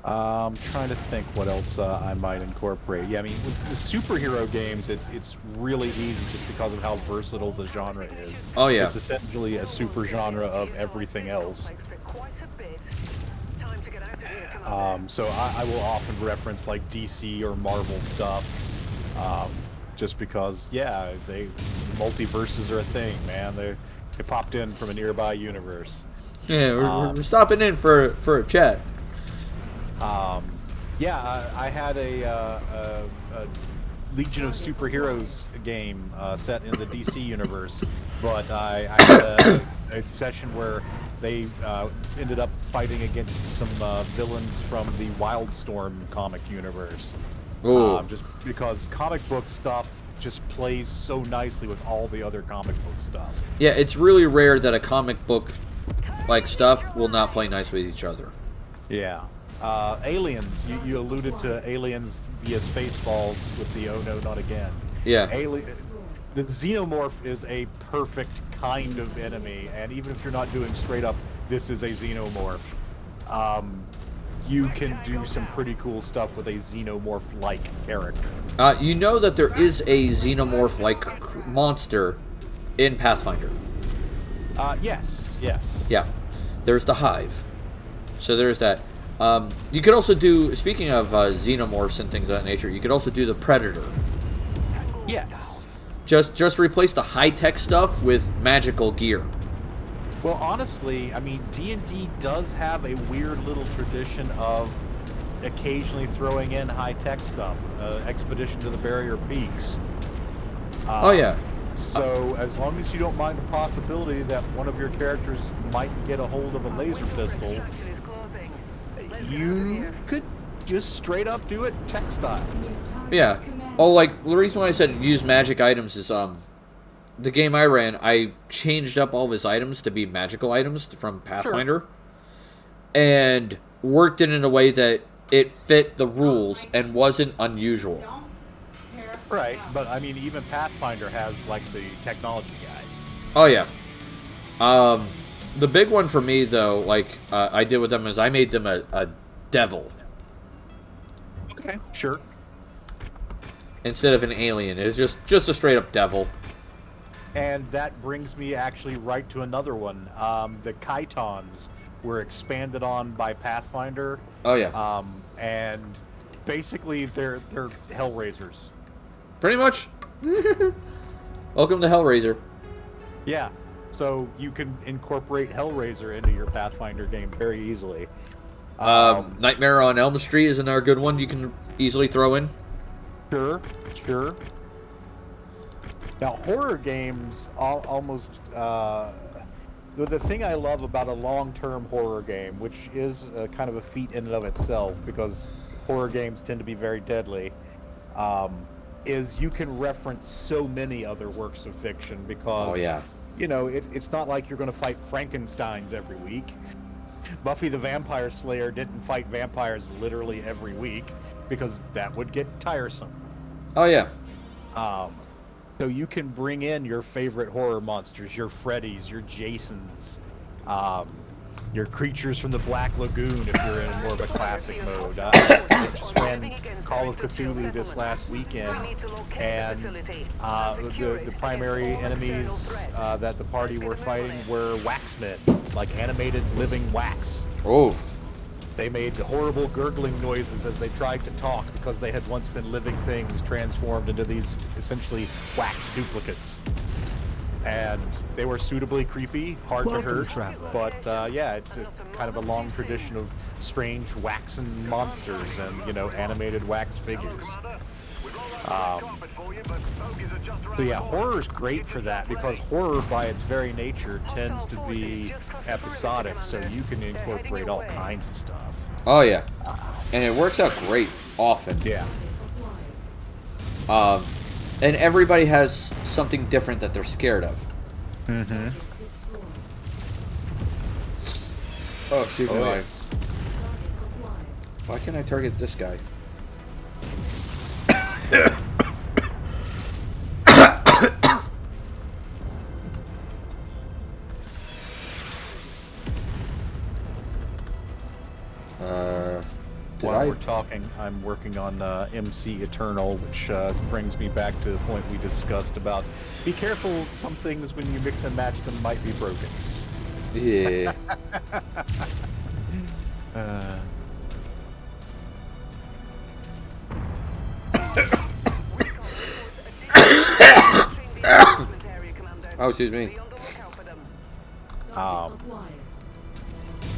I'm trying to think what else I might incorporate. Yeah, I mean, with superhero games, it's really easy just because of how versatile the genre is. Oh, yeah. It's essentially a super genre of everything else. So I will often reference like DC or Marvel stuff, just because, yeah, multiverses are a thing, man. They popped in from a nearby universe. Yeah, we're stopping in for a chat. Yeah, I had a Legion of Superheroes game set in the DC universe, but I had a session where they ended up fighting against some villains from the Wildstorm comic universe. Ooh. Just because comic book stuff just plays so nicely with all the other comic book stuff. Yeah, it's really rare that a comic book like stuff will not play nice with each other. Yeah. Aliens, you alluded to Aliens via Spaceballs with the oh no, not again. Yeah. The Xenomorph is a perfect kind of enemy, and even if you're not doing straight up, this is a Xenomorph, you can do some pretty cool stuff with a Xenomorph-like character. You know that there is a Xenomorph-like monster in Pathfinder. Yes. Yeah. There's the Hive. So there's that. You could also do, speaking of Xenomorphs and things of that nature, you could also do the Predator. Yes. Just replace the high-tech stuff with magical gear. Well, honestly, I mean, D&D does have a weird little tradition of occasionally throwing in high-tech stuff. Expedition to the Barrier Peaks. Oh, yeah. So, as long as you don't mind the possibility that one of your characters might get a hold of a laser pistol, you could just straight up do it tech style. Yeah. Oh, like, the reason why I said use magic items is, the game I ran, I changed up all of his items to be magical items from Pathfinder. Sure. And worked it in a way that it fit the rules and wasn't unusual. Right, but I mean, even Pathfinder has, like, the technology guy. Oh, yeah. The big one for me, though, like, I did with them is I made them a devil. Okay, sure. Instead of an alien. It was just a straight-up devil. And that brings me actually right to another one. The Chitons were expanded on by Pathfinder. Oh, yeah. And basically, they're Hellraisers. Pretty much. Welcome to Hellraiser. Yeah. So you can incorporate Hellraiser into your Pathfinder game very easily. Nightmare on Elm Street is another good one you can easily throw in. Sure. Now, horror games almost... the thing I love about a long-term horror game, which is kind of a feat in and of itself, because horror games tend to be very deadly, is you can reference so many other works of fiction, because... Oh, yeah. You know, it's not like you're going to fight Frankensteins every week. Buffy the Vampire Slayer didn't fight vampires literally every week, because that would get tiresome. Oh, yeah. So you can bring in your favorite horror monsters, your Freddys, your Jasons, your creatures from the Black Lagoon if you're in more of a classic mode. I just ran Call of Cthulhu this last weekend, and the primary enemies that the party were fighting were waxmen, like animated living wax. Oh. They made horrible gurgling noises as they tried to talk because they had once been living things transformed into these essentially wax duplicates. and they were suitably creepy, hard to Welcome, hurt. traveler. But yeah, it's kind of a long tradition of strange waxen monsters and animated wax figures. So yeah, horror is great for that because horror, by its very nature, tends to be episodic, so you can incorporate all kinds of stuff. Oh yeah, and it works out great often. Yeah. And everybody has something different that they're scared of. Mm-hmm. Oh, excuse me. Oh, Why? yes. Why can't I target this guy? While we're talking, I'm working on MC Eternal, which brings me back to the point we discussed about be careful, some things when you mix and match them might be broken. Yeah. Oh, excuse me.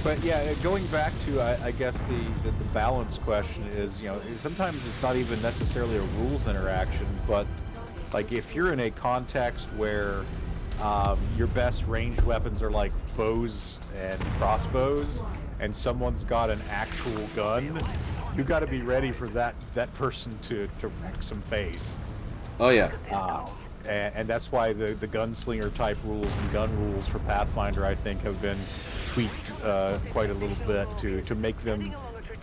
But yeah, going back to I guess the balance question is, sometimes it's not even necessarily a rules interaction, but like if you're in a context where your best ranged weapons are like bows and crossbows, and someone's got an actual gun, you got to be ready for that person to wreck some face. Oh yeah. And that's why the gunslinger type rules and gun rules for Pathfinder, I think, have been tweaked quite a little bit to make them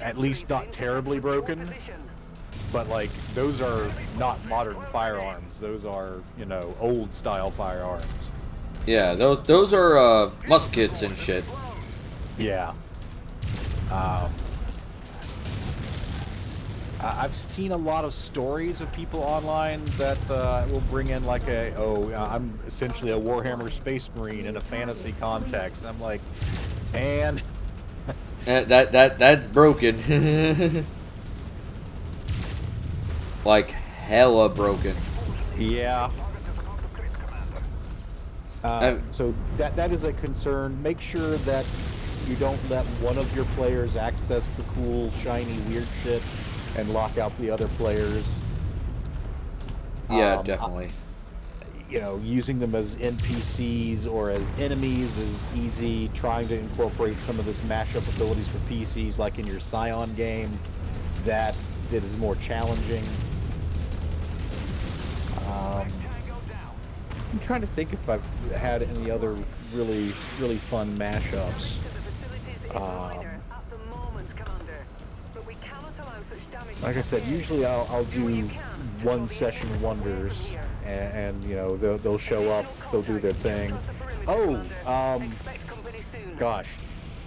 at least not terribly broken. But like those are not modern firearms; those are old style firearms. Yeah, those are muskets and shit. Yeah. I've seen a lot of stories of people online that will bring in like I'm essentially a Warhammer Space Marine in a fantasy context. I'm like, and that's broken. Like hella broken. Yeah. So that is a concern. Make sure that you don't let one of your players access the cool, shiny, weird shit and lock out the other players. Yeah, definitely. Using them as NPCs or as enemies is easy. Trying to incorporate some of this mashup abilities for PCs, like in your Scion game, that is more challenging. I'm trying to think if I've had any other really, really fun mashups. Like I said, usually I'll do one session wonders, and they'll show up, they'll do their thing. Oh, gosh,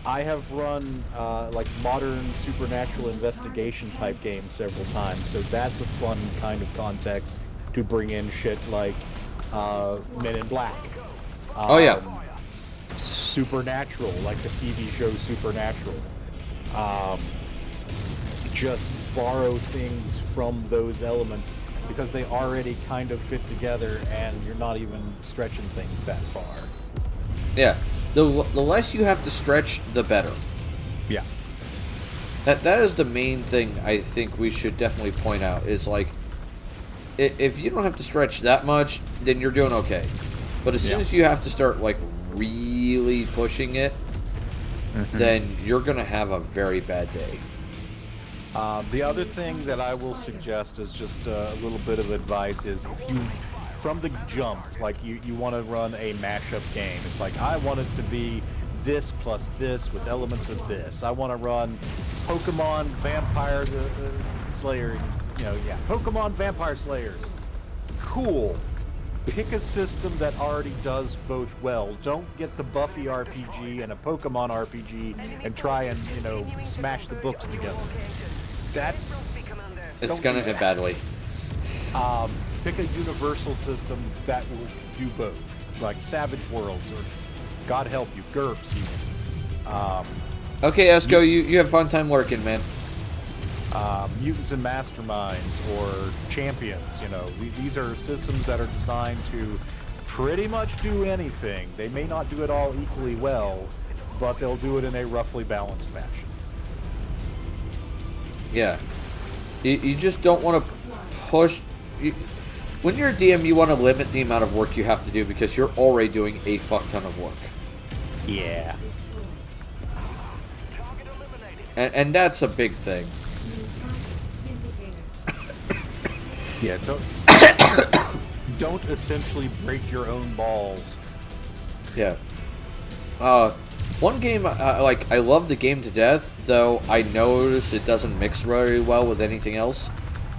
I have run like modern supernatural investigation type games several times, so that's a fun kind of context to bring in shit like Men in Black. Oh yeah. Supernatural, like the TV show Supernatural. Just borrow things from those elements because they already kind of fit together, and you're not even stretching things that far. Yeah. The less you have to stretch, the better. Yeah. That is the main thing I think we should definitely point out is like, if you don't have to stretch that much, then you're doing okay. But as soon as you have to start like really pushing it, then you're gonna have a very bad day. The other thing that I will suggest is just a little bit of advice is if you, from the jump, like you want to run a mashup game, it's like I want it to be this plus this with elements of this. I want to run Pokemon Vampire Slayer, Pokemon Vampire Slayers. Cool. Pick a system that already does both well. Don't get the Buffy RPG and a Pokemon RPG and try and, smash the books together. It's gonna end badly. Pick a universal system that will do both, like Savage Worlds or, God help you, GURPS even. Okay, Esco, you have fun time lurking, man. Mutants and Masterminds or Champions, these are systems that are designed to pretty much do anything. They may not do it all equally well, but they'll do it in a roughly balanced fashion. Yeah. You just don't want to push... when you're a DM, you want to limit the amount of work you have to do because you're already doing a fuck ton of work. Yeah. And that's a big thing. Yeah, don't essentially break your own balls. Yeah. One game, I love the game to death, though I notice it doesn't mix very well with anything else,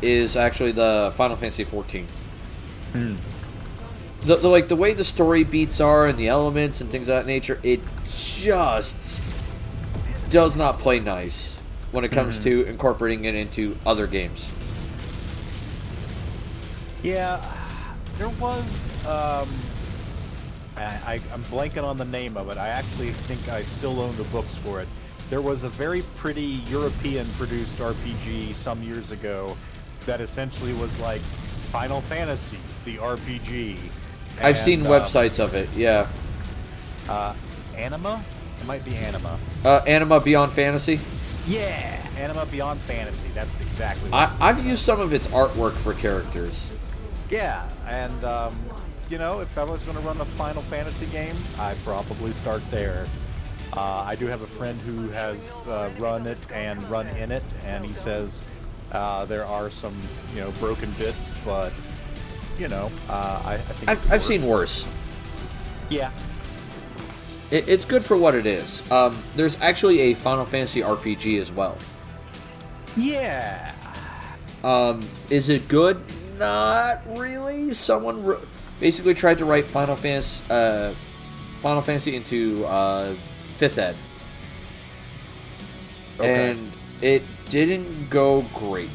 is actually the Final Fantasy XIV. The way the story beats are and the elements and things of that nature, it just does not play nice when it comes to incorporating it into other games. Yeah, there was, I'm blanking on the name of it. I actually think I still own the books for it. There was a very pretty European-produced RPG some years ago that essentially was like Final Fantasy, the RPG. I've seen websites of it, yeah. Anima? It might be Anima. Anima Beyond Fantasy? Yeah, Anima Beyond Fantasy. That's exactly what I've used some of its artwork for characters. Yeah, and, you know, if I was going to run a Final Fantasy game, I'd probably start there. I do have a friend who has run it and run in it, and he says there are some, you know, broken bits, but, you know, I think I've seen worse. Yeah. It's good for what it is. There's actually a Final Fantasy RPG as well. Yeah. Is it good? Not really. Someone basically tried to write Final Fantasy into 5th ed. Okay. And it didn't go great.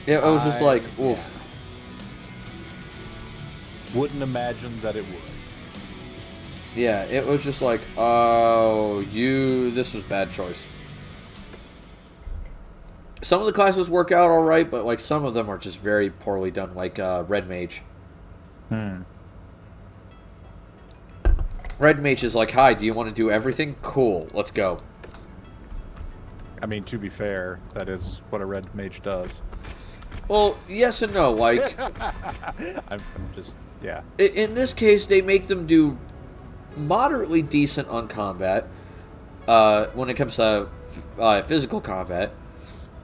It was just like, oof. Wouldn't imagine that it would. Yeah, it was just like, oh, this was bad choice. Some of the classes work out alright, but like some of them are just very poorly done, like Red Mage. Red Mage is like, hi, do you want to do everything? Cool, let's go. I mean, to be fair, that is what a red mage does. Well, yes and no. Like, I'm just, yeah. In this case, they make them do moderately decent on combat. When it comes to physical combat,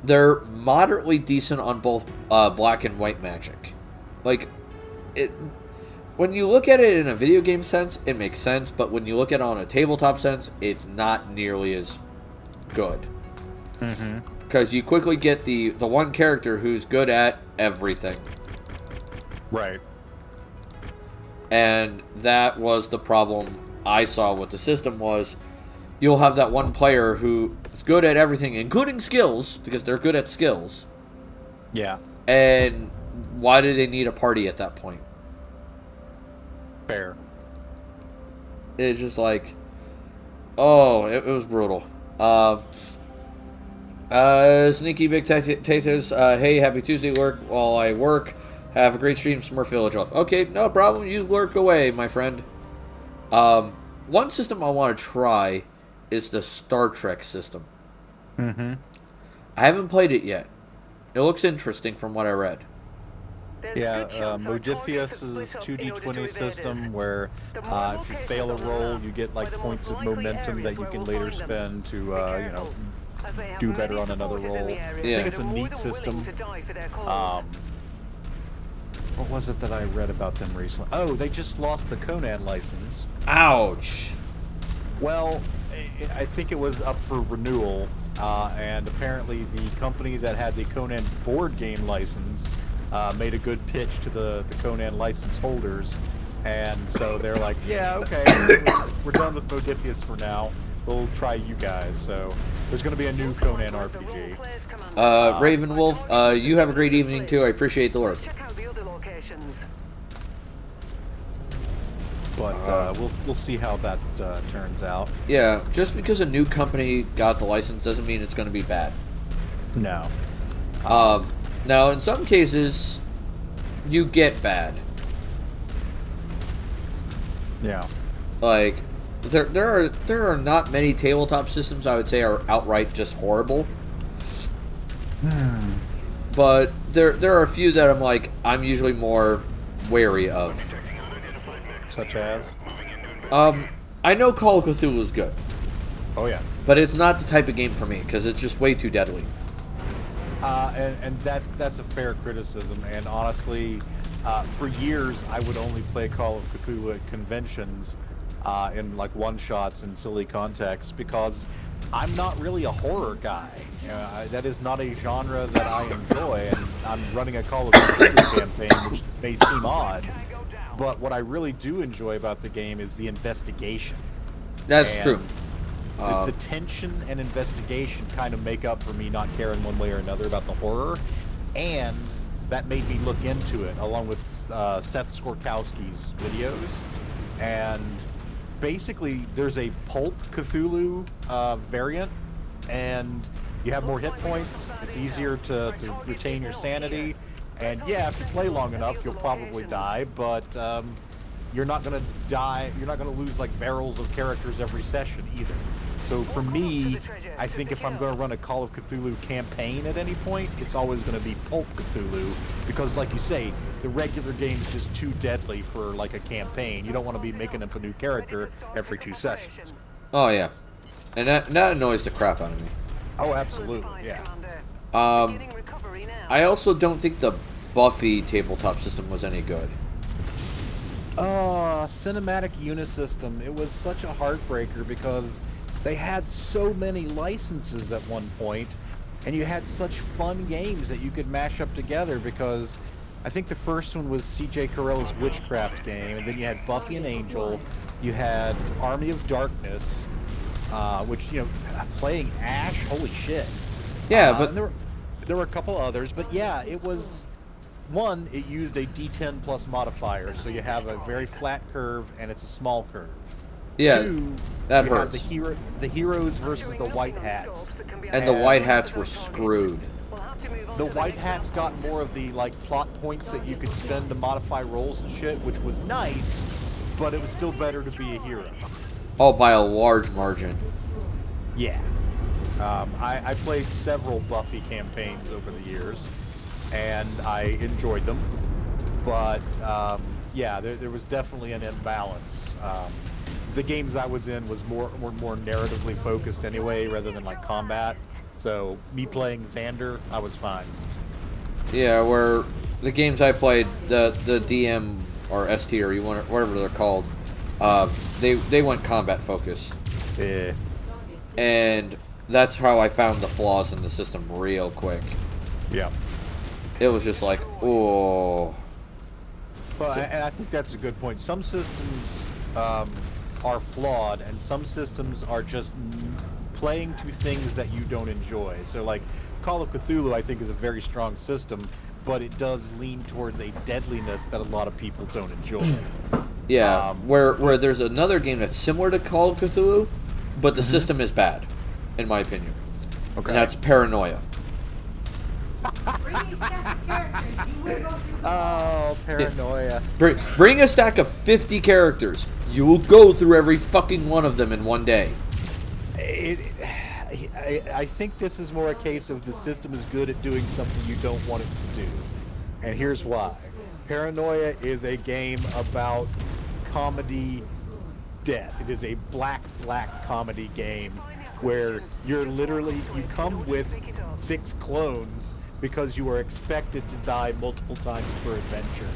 they're moderately decent on both black and white magic. Like, when you look at it in a video game sense, it makes sense, but when you look at it on a tabletop sense, it's not nearly as good. Because you quickly get the one character who's good at everything. Right. And that was the problem I saw with the system was you'll have that one player who is good at everything, including skills, because they're good at skills. Yeah. And why do they need a party at that point? Fair. It's just like, oh, it was brutal. Sneaky Big Taters, hey, happy Tuesday, lurk while I work. Have a great stream, Smurf Village off. Okay, no problem, you lurk away, my friend. One system I want to try is the Star Trek system. I haven't played it yet. It looks interesting from what I read. Yeah, Modifius's 2d20 system where if you fail a roll, you get like points of momentum that you can later spend to, you know, do better on another roll. I think it's a neat system. What was it that I read about them recently? Oh, they just lost the Conan license. Ouch. Well, I think it was up for renewal, and apparently the company that had the Conan board game license made a good pitch to the Conan license holders, and so they're like, yeah, okay, we're done with Modifius for now. We'll try you guys. So there's going to be a new Conan RPG. Ravenwolf, you have a great evening too. I appreciate the lurk. But we'll see how that turns out. Yeah, just because a new company got the license doesn't mean it's going to be bad. No. Now, in some cases, you get bad. Yeah. Like, there are not many tabletop systems I would say are outright just horrible. But there are a few that I'm usually more wary of. Such as? I know Call of Cthulhu is good, Oh yeah. but it's not the type of game for me because it's just way too deadly. And that's a fair criticism. And honestly, for years I would only play Call of Cthulhu at conventions, in like one-shots and silly contexts, because I'm not really a horror guy. That is not a genre that I enjoy, and I'm running a Call of Cthulhu campaign, which may seem odd. But what I really do enjoy about the game is the investigation. That's And true. The tension and investigation kind of make up for me not caring one way or another about the horror, and that made me look into it along with Seth Skorkowski's videos. And basically, there's a pulp Cthulhu variant, and you have more hit points. It's easier to retain your sanity, and yeah, if you play long enough, you'll probably die, but you're not gonna die. You're not gonna lose like barrels of characters every session either. So for me, I think if I'm going to run a Call of Cthulhu campaign at any point, it's always going to be Pulp Cthulhu, because like you say, the regular game's just too deadly for like a campaign. You don't want to be making up a new character every 2 sessions. Oh yeah, and that annoys the crap out of me. Oh, absolutely, yeah. I also don't think the Buffy tabletop system was any good. Cinematic Unisystem. It was such a heartbreaker because they had so many licenses at one point, and you had such fun games that you could mash up together, because I think the first one was C.J. Carell's Witchcraft game, and then you had Buffy and Angel, you had Army of Darkness, which, you know, playing Ash, holy shit. Yeah, but there were a couple others, but yeah, it was... One, it used a D10 plus modifier, so you have a very flat curve, and it's a small curve. yeah, Two, that you had hurts. the heroes versus the white hats. And the white hats were screwed. The white hats got more of the like plot points that you could spend to modify rolls and shit, which was nice, but it was still better to be a hero. Oh, by a large margin. Yeah. I played several Buffy campaigns over the years, and I enjoyed them, but yeah, there was definitely an imbalance. The games I was in were more narratively focused anyway, rather than like combat. So me playing Xander, I was fine. Yeah, where the games I played, the DM or ST or whatever they're called, they went combat focus, Yeah. and that's how I found the flaws in the system real quick. Yeah. It was just like, oh. Well, and I think that's a good point. Some systems are flawed, and some systems are just playing to things that you don't enjoy. So, like, Call of Cthulhu, I think, is a very strong system, but it does lean towards a deadliness that a lot of people don't enjoy. Yeah, where there's another game that's similar to Call of Cthulhu, but the system is bad, in my opinion. Okay. And that's Paranoia. Bring a stack of characters. You will go through them. Oh, Paranoia. Bring a stack of 50 characters. You will go through every fucking one of them in one day. I think this is more a case of the system is good at doing something you don't want it to do. And here's why. Paranoia is a game about comedy death. It is a black comedy game where you're literally, you come with 6 clones because you are expected to die multiple times per adventure.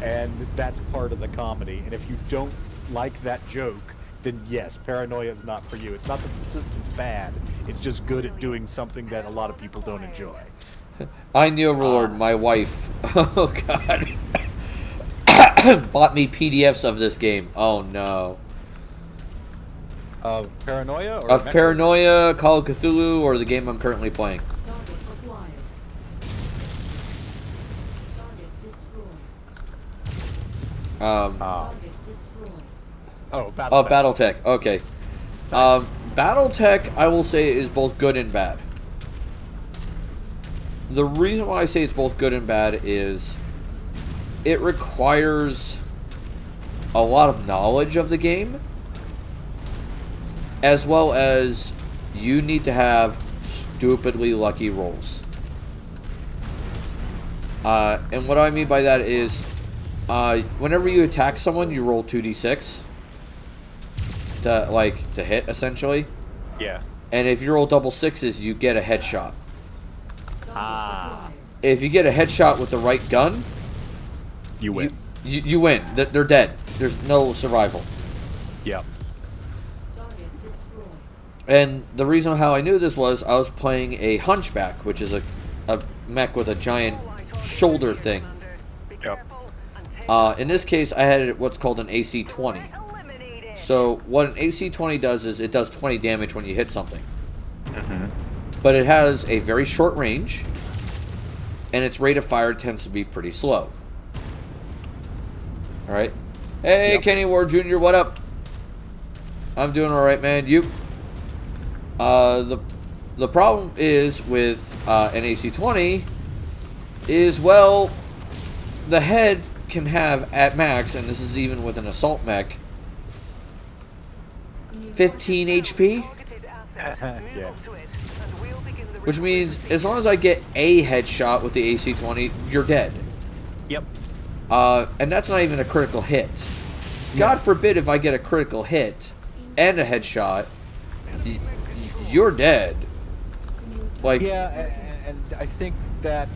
And that's part of the comedy. And if you don't like that joke, then yes, Paranoia is not for you. It's not that the system's bad. It's just good at doing something that a lot of people don't enjoy. I knew Lord, my wife, oh god, bought me PDFs of this game. Oh no. Of Paranoia? Or Of Paranoia, Call of Cthulhu, or the game I'm currently playing. Target acquired. Target destroyed. Target destroyed. Oh, Oh, BattleTech. Okay. BattleTech, I will say, is both good and bad. The reason why I say it's both good and bad is it requires a lot of knowledge of the game, as well as you need to have stupidly lucky rolls. And what I mean by that is, whenever you attack someone, you roll 2d6 to hit, essentially. Yeah. And if you roll double sixes, you get a headshot. Ah. If you get a headshot with the right gun, You win. you win. They're dead. There's no survival. Yep. Target destroyed. And the reason how I knew this was I was playing a Hunchback, which is a mech with a giant shoulder thing. Yep. In this case, I had what's called an AC-20. So what an AC-20 does is it does 20 damage when you hit something. Mm-hmm. But it has a very short range, and its rate of fire tends to be pretty slow. Alright. Hey, Yep. Kenny Ward Jr., what up? I'm doing alright, man. You? The problem is with an AC-20 is, well, the head can have, at max, and this is even with an assault mech, 15 HP? Yeah. Which means, as long as I get a headshot with the AC-20, you're dead. Yep. And that's not even a critical hit. God forbid if I get a critical hit and a headshot, you're dead. Like, Yeah, and I think that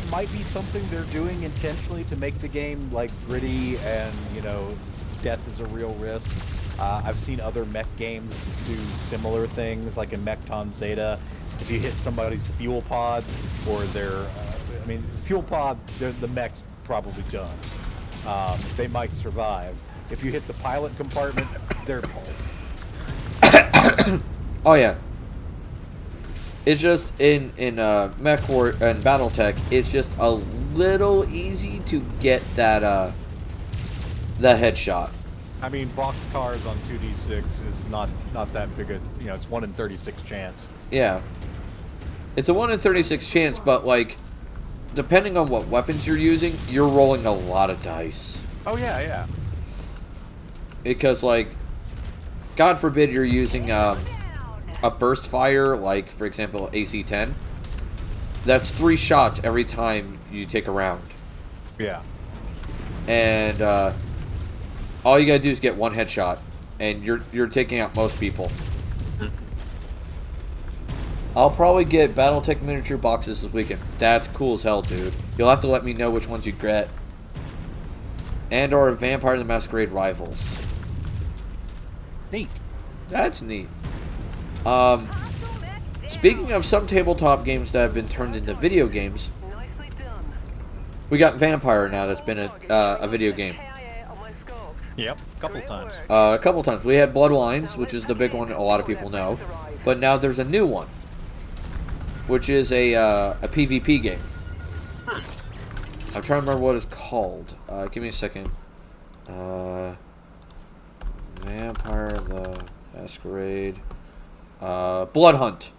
might be something they're doing intentionally to make the game like gritty and, you know, death is a real risk. I've seen other mech games do similar things, like in Mechton Zeta. If you hit somebody's fuel pod or their, fuel pod, the mech's probably done. They might survive. If you hit the pilot compartment, they're oh yeah. It's just in Mech War and BattleTech, it's just a little easy to get that headshot. I mean, boxcars on 2d6 is not that big a, it's 1 in 36 chance. Yeah. It's a 1 in 36 chance, but like, depending on what weapons you're using, you're rolling a lot of dice. Oh yeah, yeah. Because like, God forbid you're using a burst fire, like for example AC-10. That's 3 shots every time you take a round. Yeah. And all you gotta do is get 1 headshot, and you're taking out most people. I'll probably get BattleTech miniature boxes this weekend. That's cool as hell, dude. You'll have to let me know which ones you get. And or Vampire the Masquerade Rivals. Neat. That's neat. Speaking of some tabletop games that have been turned into video games, we got Vampire now that's been a video game. Yep, couple times. A couple times. We had Bloodlines, which is the big one a lot of people know. But now there's a new one, which is a PvP game. I'm trying to remember what it's called. Give me a second. Vampire the Masquerade. Blood Hunt.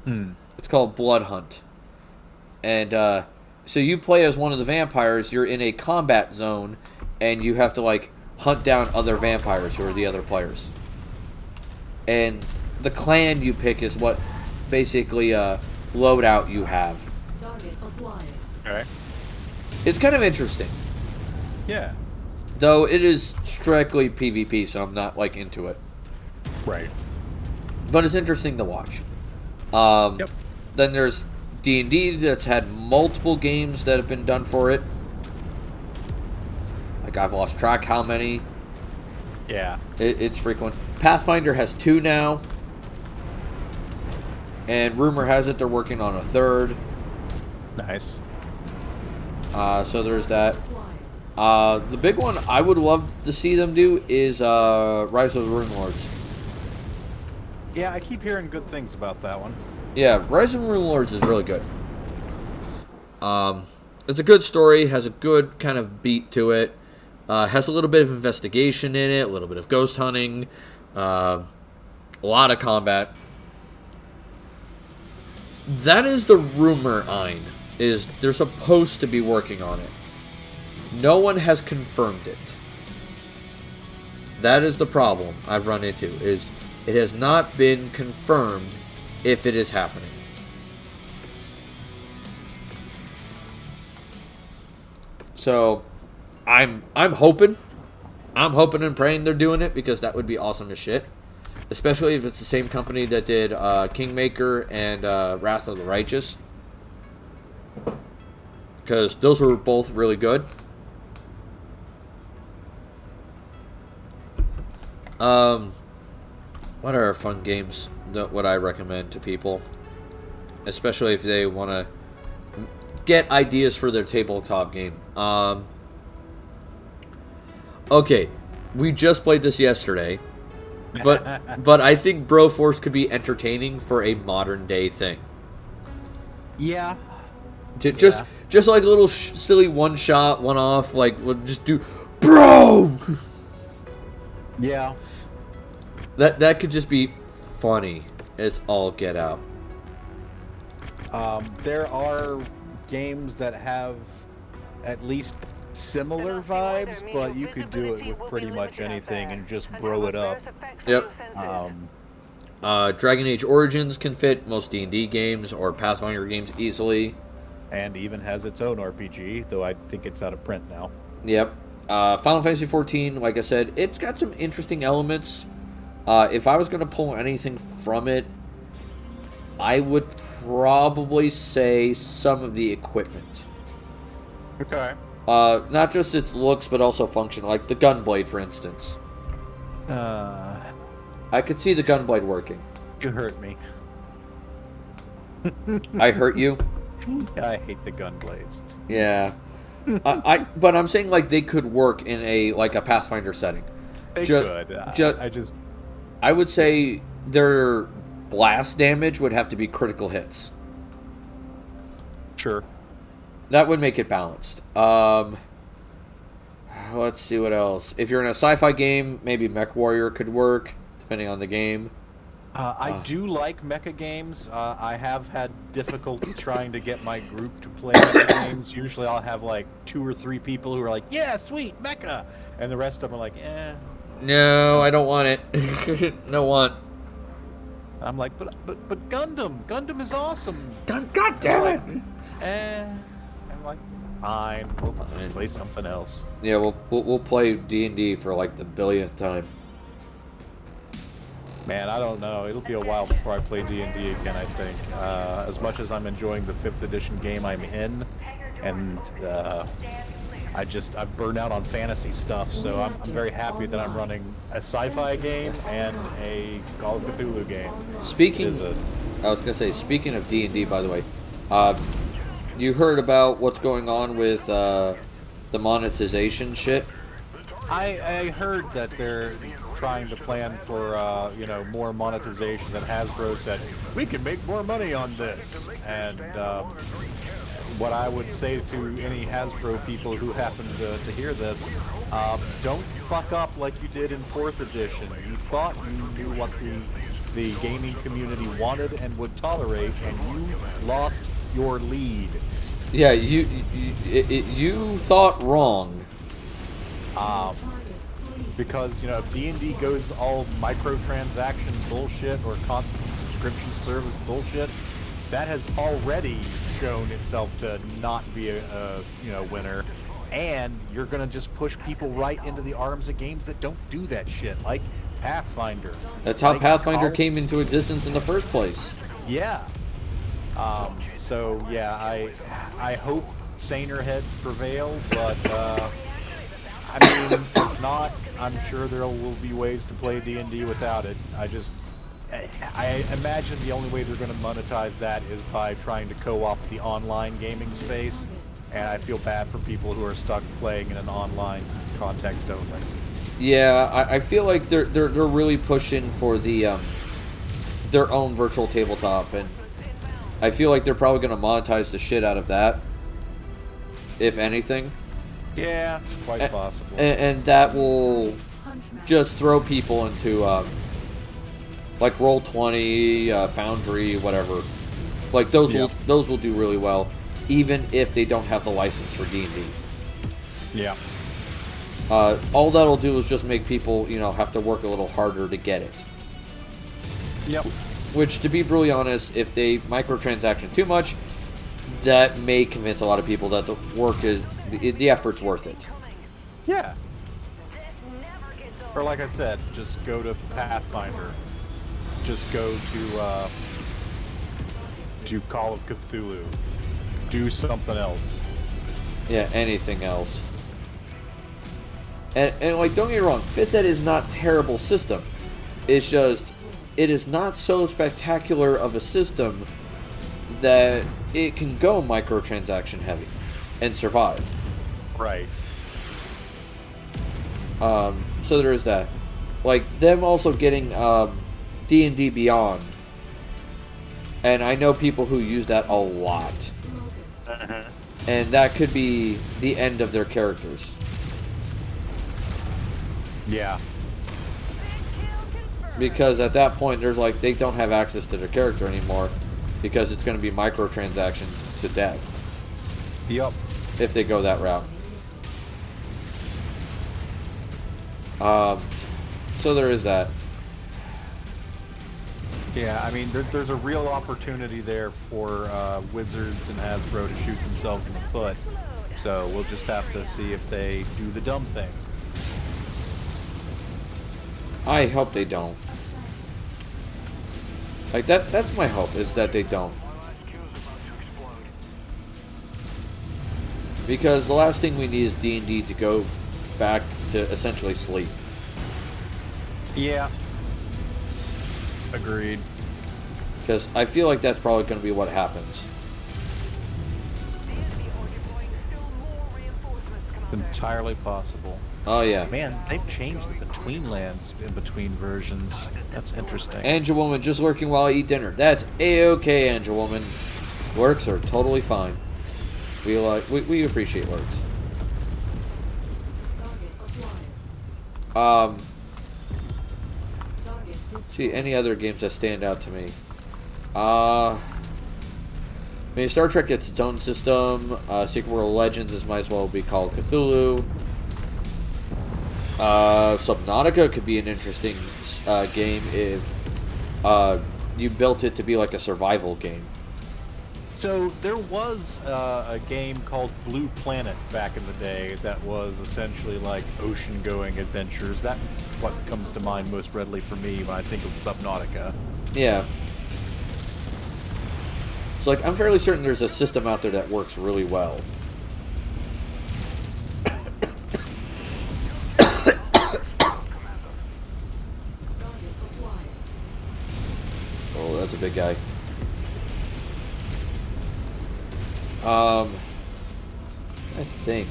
It's called Blood Hunt. And so you play as one of the vampires. You're in a combat zone, and you have to like hunt down other vampires who are the other players. And the clan you pick is what basically loadout you have. Target acquired. Alright. It's kind of interesting, Yeah. though it is strictly PvP, so I'm not like into it. Right. But it's interesting to watch. Yep. Then there's D&D that's had multiple games that have been done for it. Like I've lost track how many. Yeah. It's frequent. Pathfinder has 2 now. And rumor has it they're working on a 3rd. Nice. So there's that. Acquired. The big one I would love to see them do is Rise of the Rune Lords. Yeah, I keep hearing good things about that one. Yeah, Rise of the Rune Lords is really good. It's a good story, has a good kind of beat to it. Has a little bit of investigation in it, a little bit of ghost hunting, a lot of combat. That is the rumor, Ein. is they're supposed to be working on it. No one has confirmed it. That is the problem I've run into, is it has not been confirmed if it is happening. So, I'm hoping and praying they're doing it, because that would be awesome as shit. Especially if it's the same company that did Kingmaker and Wrath of the Righteous. Because those were both really good. What are fun games that would I recommend to people? Especially if they want to get ideas for their tabletop game. Okay, we just played this yesterday. But I think Broforce could be entertaining for a modern day thing. Yeah. Just like a little silly one shot, one off. Like, we'll just do, bro. Yeah. That could just be funny as all get out. There are games that have at least similar vibes, but you could do it with pretty much anything and just bro it up. Yep. Dragon Age Origins can fit most D&D games or Pathfinder games easily. And even has its own RPG, though I think it's out of print now. Yep. Final Fantasy XIV, like I said, it's got some interesting elements. If I was going to pull anything from it, I would probably say some of the equipment. Okay. Not just its looks, but also function. Like the Gunblade, for instance. I could see the Gunblade working. You hurt me. I hurt you? I hate the Gunblades. Yeah. But I'm saying, like, they could work in a Pathfinder setting. They could. I would say their blast damage would have to be critical hits. Sure. That would make it balanced. Let's see what else. If you're in a sci-fi game, maybe Mech Warrior could work, depending on the game. I do like mecha games. I have had difficulty trying to get my group to play mecha games. Usually I'll have like 2 or 3 people who are like, yeah, sweet, mecha! And the rest of them are like, eh. No, I don't want it. No want. I'm like, but Gundam is awesome. God damn it! I'm like, fine, we'll play something else. Yeah, we'll play D&D for like the billionth time. Man, I don't know. It'll be a while before I play D&D again, I think. As much as I'm enjoying the 5th edition game I'm in, and I've burned out on fantasy stuff, so I'm very happy that I'm running a sci-fi game and a Call of Cthulhu game. Speaking of D&D, by the way, you heard about what's going on with the monetization shit? I heard that they're trying to plan for more monetization. That Hasbro said we can make more money on this, and what I would say to any Hasbro people who happen to hear this, don't fuck up like you did in 4th edition. You thought you knew what the gaming community wanted and would tolerate, and you lost your lead. Yeah, you thought wrong. Because, if D&D goes all microtransaction bullshit or constant subscription service bullshit, that has already shown itself to not be a winner. And you're going to just push people right into the arms of games that don't do that shit, like Pathfinder. That's how Pathfinder came into existence in the first place. Yeah. So, yeah, I hope saner heads prevail, but... I mean, if not, I'm sure there will be ways to play D&D without it. I imagine the only way they're going to monetize that is by trying to co-opt the online gaming space, and I feel bad for people who are stuck playing in an online context only. Yeah, I feel like they're really pushing for the their own virtual tabletop, and I feel like they're probably going to monetize the shit out of that, if anything. Yeah, it's quite possible. And that will just throw people into, like Roll20, Foundry, whatever. Like those will do really well. even if they don't have the license for D&D. Yeah. All that'll do is just make people, have to work a little harder to get it. Yep. Which, to be brutally honest, if they microtransaction too much, that may convince a lot of people that the effort's worth it. Yeah. Or like I said, just go to Pathfinder. Just go to Call of Cthulhu. Do something else. Yeah, anything else. And like, don't get me wrong, 5th Ed is not a terrible system. It's just, it is not so spectacular of a system that it can go microtransaction heavy and survive. Right. So there is that. Like, them also getting D&D Beyond. And I know people who use that a lot. And that could be the end of their characters. Yeah. Because at that point, there's like, they don't have access to their character anymore. Because it's going to be microtransactions to death. Yep. If they go that route. So there is that. Yeah, I mean, there's a real opportunity there for Wizards and Hasbro to shoot themselves in the foot. So we'll just have to see if they do the dumb thing. I hope they don't. Like, that's my hope, is that they don't. Because the last thing we need is D&D to go back to essentially sleep. Yeah. Agreed. Because I feel like that's probably going to be what happens. Entirely possible. Oh, yeah. Man, they've changed the between lands in between versions. That's interesting. Angel Woman just lurking while I eat dinner. That's A-okay, Angel Woman. Lurks are totally fine. We appreciate lurks. See, any other games that stand out to me? I mean, Star Trek gets its own system. Secret World of Legends might as well be called Cthulhu. Subnautica could be an interesting game if you built it to be like a survival game. So there was a game called Blue Planet back in the day that was essentially like ocean-going adventures. That's what comes to mind most readily for me when I think of Subnautica. Yeah. So, like, I'm fairly certain there's a system out there that works really well. Oh, that's a big guy. I think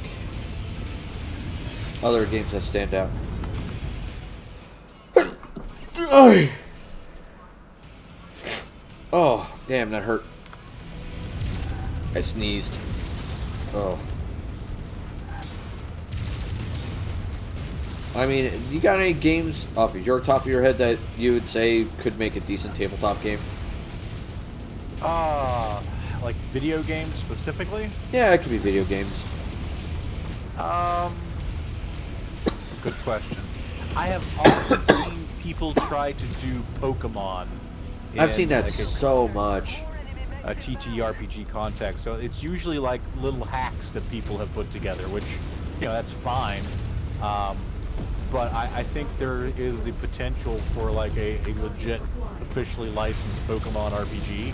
other games that stand out. Oh, damn, that hurt. I sneezed. Oh. I mean, you got any games off of your top of your head that you would say could make a decent tabletop game? Like video games specifically? Yeah, it could be video games. Good question. I have often seen people try to do Pokemon. I've seen that like so much. a TTRPG context. So it's usually like little hacks that people have put together, which, that's fine. But I think there is the potential for like a legit, officially licensed Pokemon RPG.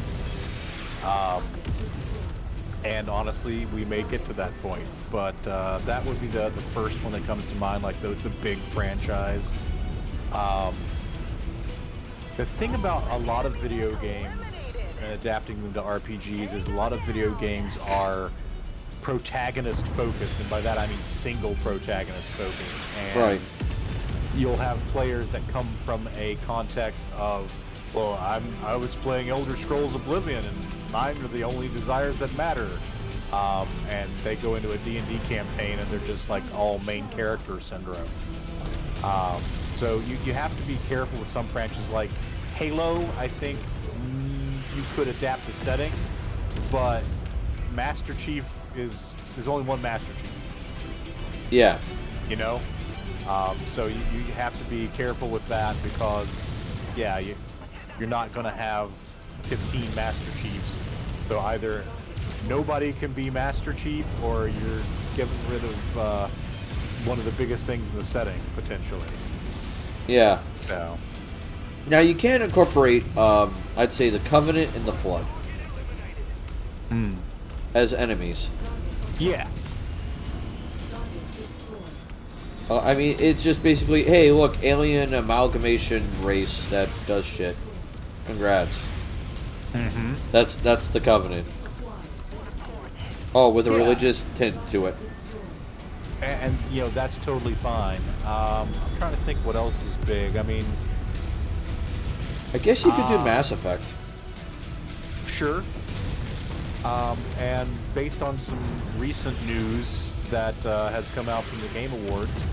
And honestly, we may get to that point. But that would be the first one that comes to mind, like the big franchise. The thing about a lot of video games and adapting them to RPGs is a lot of video games are protagonist focused, and by that I mean single protagonist focused. And Right. you'll have players that come from a context of, well, I was playing Elder Scrolls Oblivion, and mine are the only desires that matter. And they go into a D&D campaign, and they're just like all main character syndrome. So you have to be careful with some franchises like Halo. I think you could adapt the setting, but Master Chief there's only one Master Chief. Yeah. You know, so you have to be careful with that because yeah, you're not gonna have 15 Master Chiefs. So either nobody can be Master Chief, or you're getting rid of one of the biggest things in the setting potentially. Yeah. So. Now you can incorporate, I'd say, the Covenant and the Flood as enemies. Yeah. Target destroyed. I mean, it's just basically, hey, look, alien amalgamation race that does shit. Congrats. Mm-hmm. That's the Covenant. Oh, with a religious tint to it. And you know, that's totally fine. I'm trying to think what else is big. I mean, I guess you could do Mass Effect. sure. And based on some recent news that has come out from the Game Awards,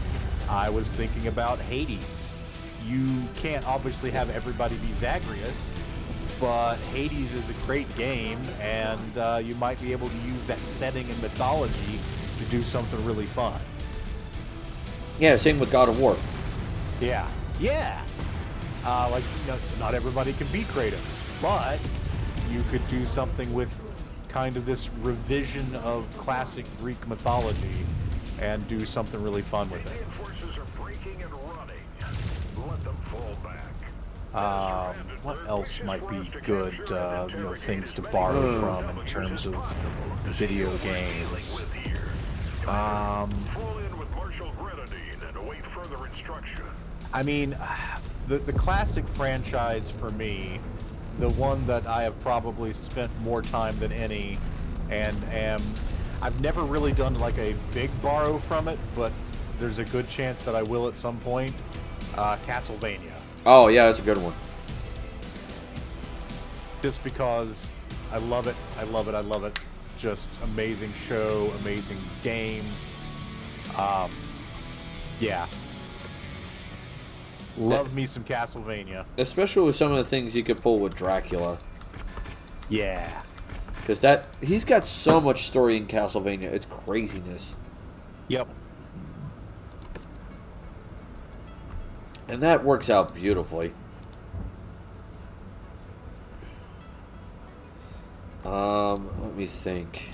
I was thinking about Hades. You can't obviously have everybody be Zagreus, but Hades is a great game, and you might be able to use that setting and mythology to do something really fun. Yeah, same with God of War. Yeah. Yeah. Like, you know, not everybody can be Kratos, but you could do something with kind of this revision of classic Greek mythology and do something really fun with it. What else might be good, you know, things to borrow from in terms of video games? I mean, the classic franchise for me, the one that I have probably spent more time than any, and I've never really done like a big borrow from it, but there's a good chance that I will at some point. Castlevania. Oh, yeah, that's a good one. Just because I love it, I love it, I love it. Just amazing show, amazing games. Yeah. Love me some Castlevania. Especially with some of the things you could pull with Dracula. Yeah. Because he's got so much story in Castlevania, it's craziness. Yep. And that works out beautifully. Let me think.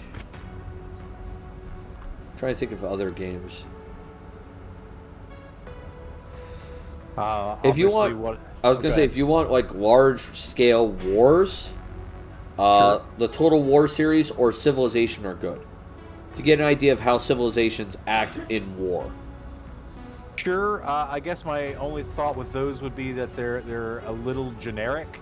I'm trying to think of other games. If you want, I was gonna say, if you want like large scale wars, Sure. the Total War series or Civilization are good to get an idea of how civilizations act in war. Sure. I guess my only thought with those would be that they're a little generic.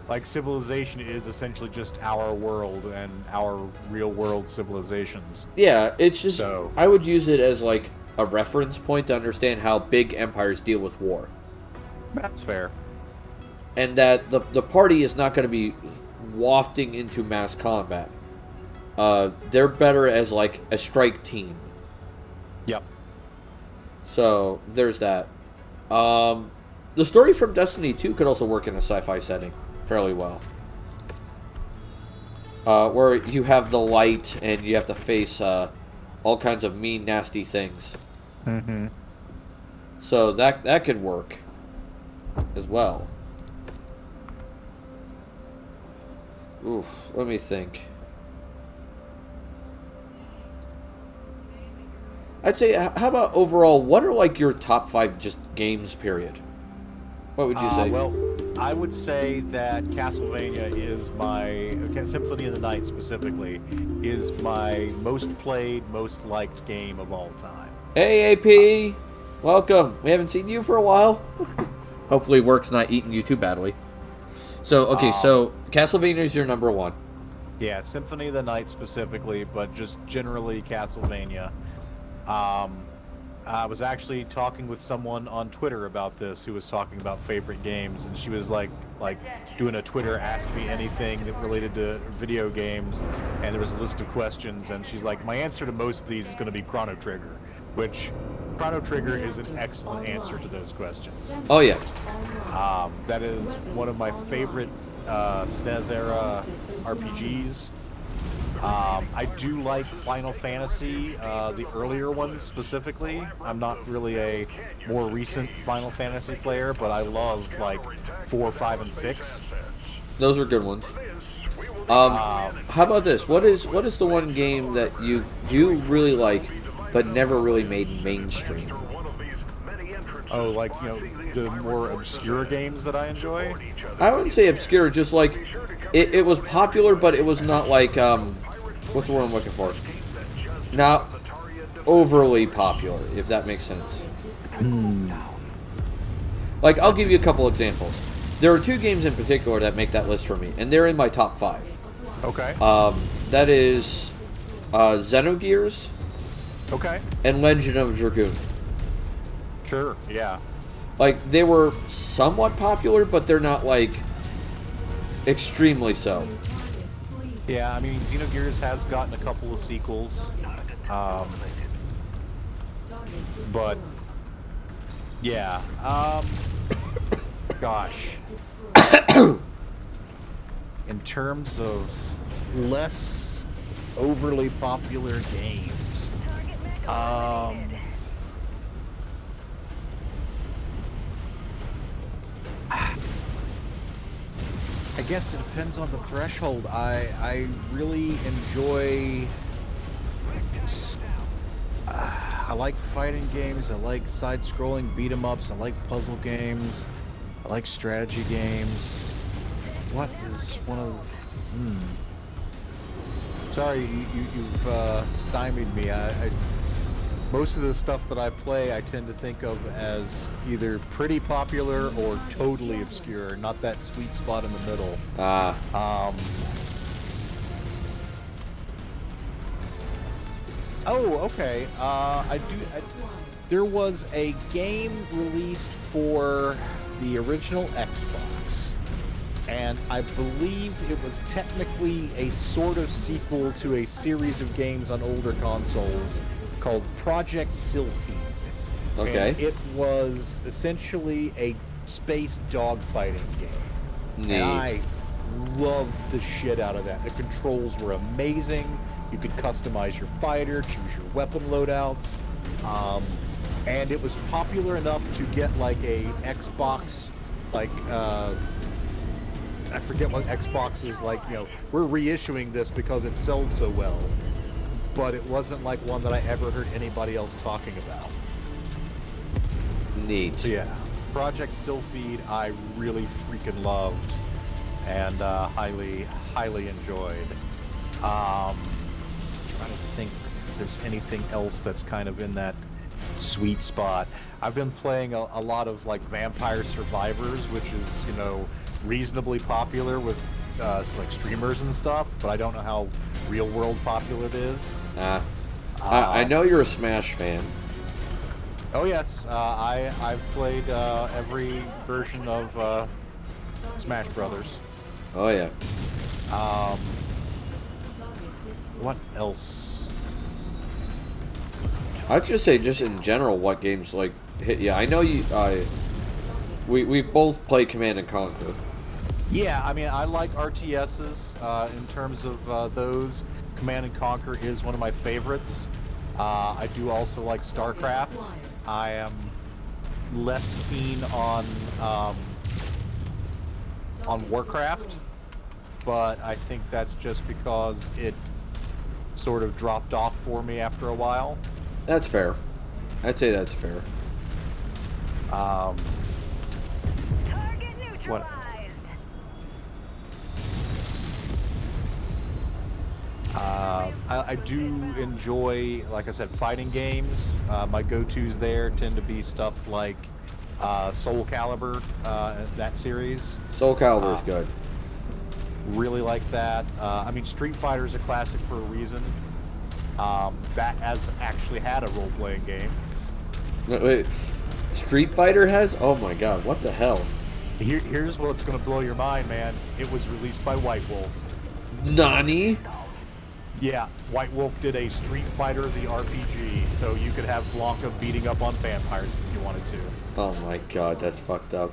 Like Civilization is essentially just our world and our real world civilizations. Yeah, it's just So- I would use it as like a reference point to understand how big empires deal with war, That's fair. and that the party is not going to be wafting into mass combat. They're better as like a strike team. Yep. So there's that. The story from Destiny 2 could also work in a sci-fi setting fairly well. Where you have the light and you have to face all kinds of mean, nasty things. Mm-hmm. So that could work as well. Oof, let me think. I'd say, how about overall, what are like your top 5 just games, period? What would you say? Well, I would say that Castlevania is Symphony of the Night specifically, is my most played, most liked game of all time. Hey, AP! Welcome. We haven't seen you for a while. Hopefully work's not eating you too badly. So, okay, so Castlevania is your number 1. Yeah, Symphony of the Night specifically, but just generally Castlevania. I was actually talking with someone on Twitter about this who was talking about favorite games, and she was like doing a Twitter Ask Me Anything that related to video games, and there was a list of questions, and she's like, my answer to most of these is going to be Chrono Trigger, which Chrono Trigger is an excellent answer to those questions. Oh, yeah. That is one of my favorite SNES era RPGs. I do like Final Fantasy, the earlier ones specifically. I'm not really a more recent Final Fantasy player, but I love like 4, 5, and 6. Those are good ones. How about this? What is the one game that you really like, but never really made mainstream? Oh, like, the more obscure games that I enjoy? I wouldn't say obscure, just like it was popular, but it was not like what's the word I'm looking for? Not overly popular, if that makes sense. Like, I'll give you a couple examples. There are 2 games in particular that make that list for me, and they're in my top 5. Okay. That is Xenogears Okay. and Legend of Dragoon. Sure, yeah. Like, they were somewhat popular, but they're not, like, extremely so. Yeah, I mean, Xenogears has gotten a couple of sequels. But, yeah. Gosh. In terms of less overly popular games, I guess it depends on the threshold. I really enjoy. I like fighting games. I like side-scrolling beat 'em ups. I like puzzle games. I like strategy games. What is one of? Sorry, you've stymied me. Most of the stuff that I play, I tend to think of as either pretty popular or totally obscure, not that sweet spot in the middle. Oh, okay. There was a game released for the original Xbox, and I believe it was technically a sort of sequel to a series of games on older consoles called Project Sylphid. Okay. And it was essentially a space dogfighting game. Neat. And I loved the shit out of that. The controls were amazing. You could customize your fighter, choose your weapon loadouts. And it was popular enough to get like a Xbox, like, I forget what Xbox is like, we're reissuing this because it sold so well. But it wasn't like one that I ever heard anybody else talking about. Neat. So yeah, Project Sylphid I really freaking loved and highly enjoyed. Trying to think if there's anything else that's kind of in that sweet spot. I've been playing a lot of like Vampire Survivors, which is reasonably popular with like streamers and stuff, but I don't know how real world popular it is. I know you're a Smash fan. Oh yes, I've played every version of Smash Brothers. Oh yeah. What else? I'd just say, just in general, what games like hit you. I know you. We both play Command and Conquer. Yeah, I mean, I like RTSs in terms of those. Command and Conquer is one of my favorites. I do also like StarCraft. I am less keen on Warcraft, but I think that's just because it sort of dropped off for me after a while. That's fair. I'd say that's fair. Target neutralized. What? I do enjoy, like I said, fighting games. My go-tos there tend to be stuff like Soul Calibur, that series. Soul Calibur is good. Really like that. I mean, Street Fighter is a classic for a reason. That has actually had a role-playing game. Wait, Street Fighter has? Oh my god, what the hell? Here's what's going to blow your mind, man. It was released by White Wolf. Nani? Yeah, White Wolf did a Street Fighter the RPG, so you could have Blanca beating up on vampires if you wanted to. Oh my god, that's fucked up.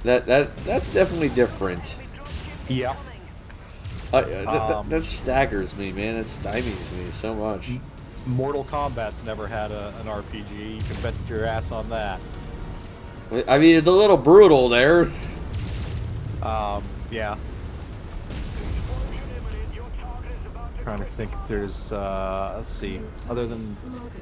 That's definitely different. Yeah. That staggers me, man. It stymies me so much. Mortal Kombat's never had an RPG. You can bet your ass on that. I mean, it's a little brutal there. Yeah. Trying to think if there's, let's see, other than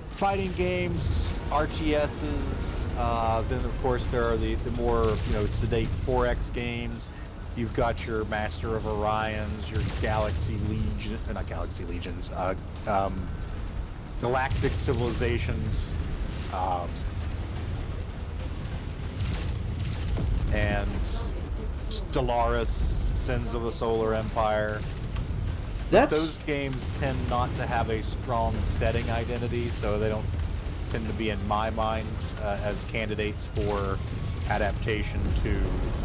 fighting games, RTSs, then of course there are the more, sedate 4X games. You've got your Master of Orions, your Galaxy Legion, not Galaxy Legions, Galactic Civilizations, and Stellaris, Sins of the Solar Empire. Those games tend not to have a strong setting identity, so they don't tend to be, in my mind, as candidates for adaptation to,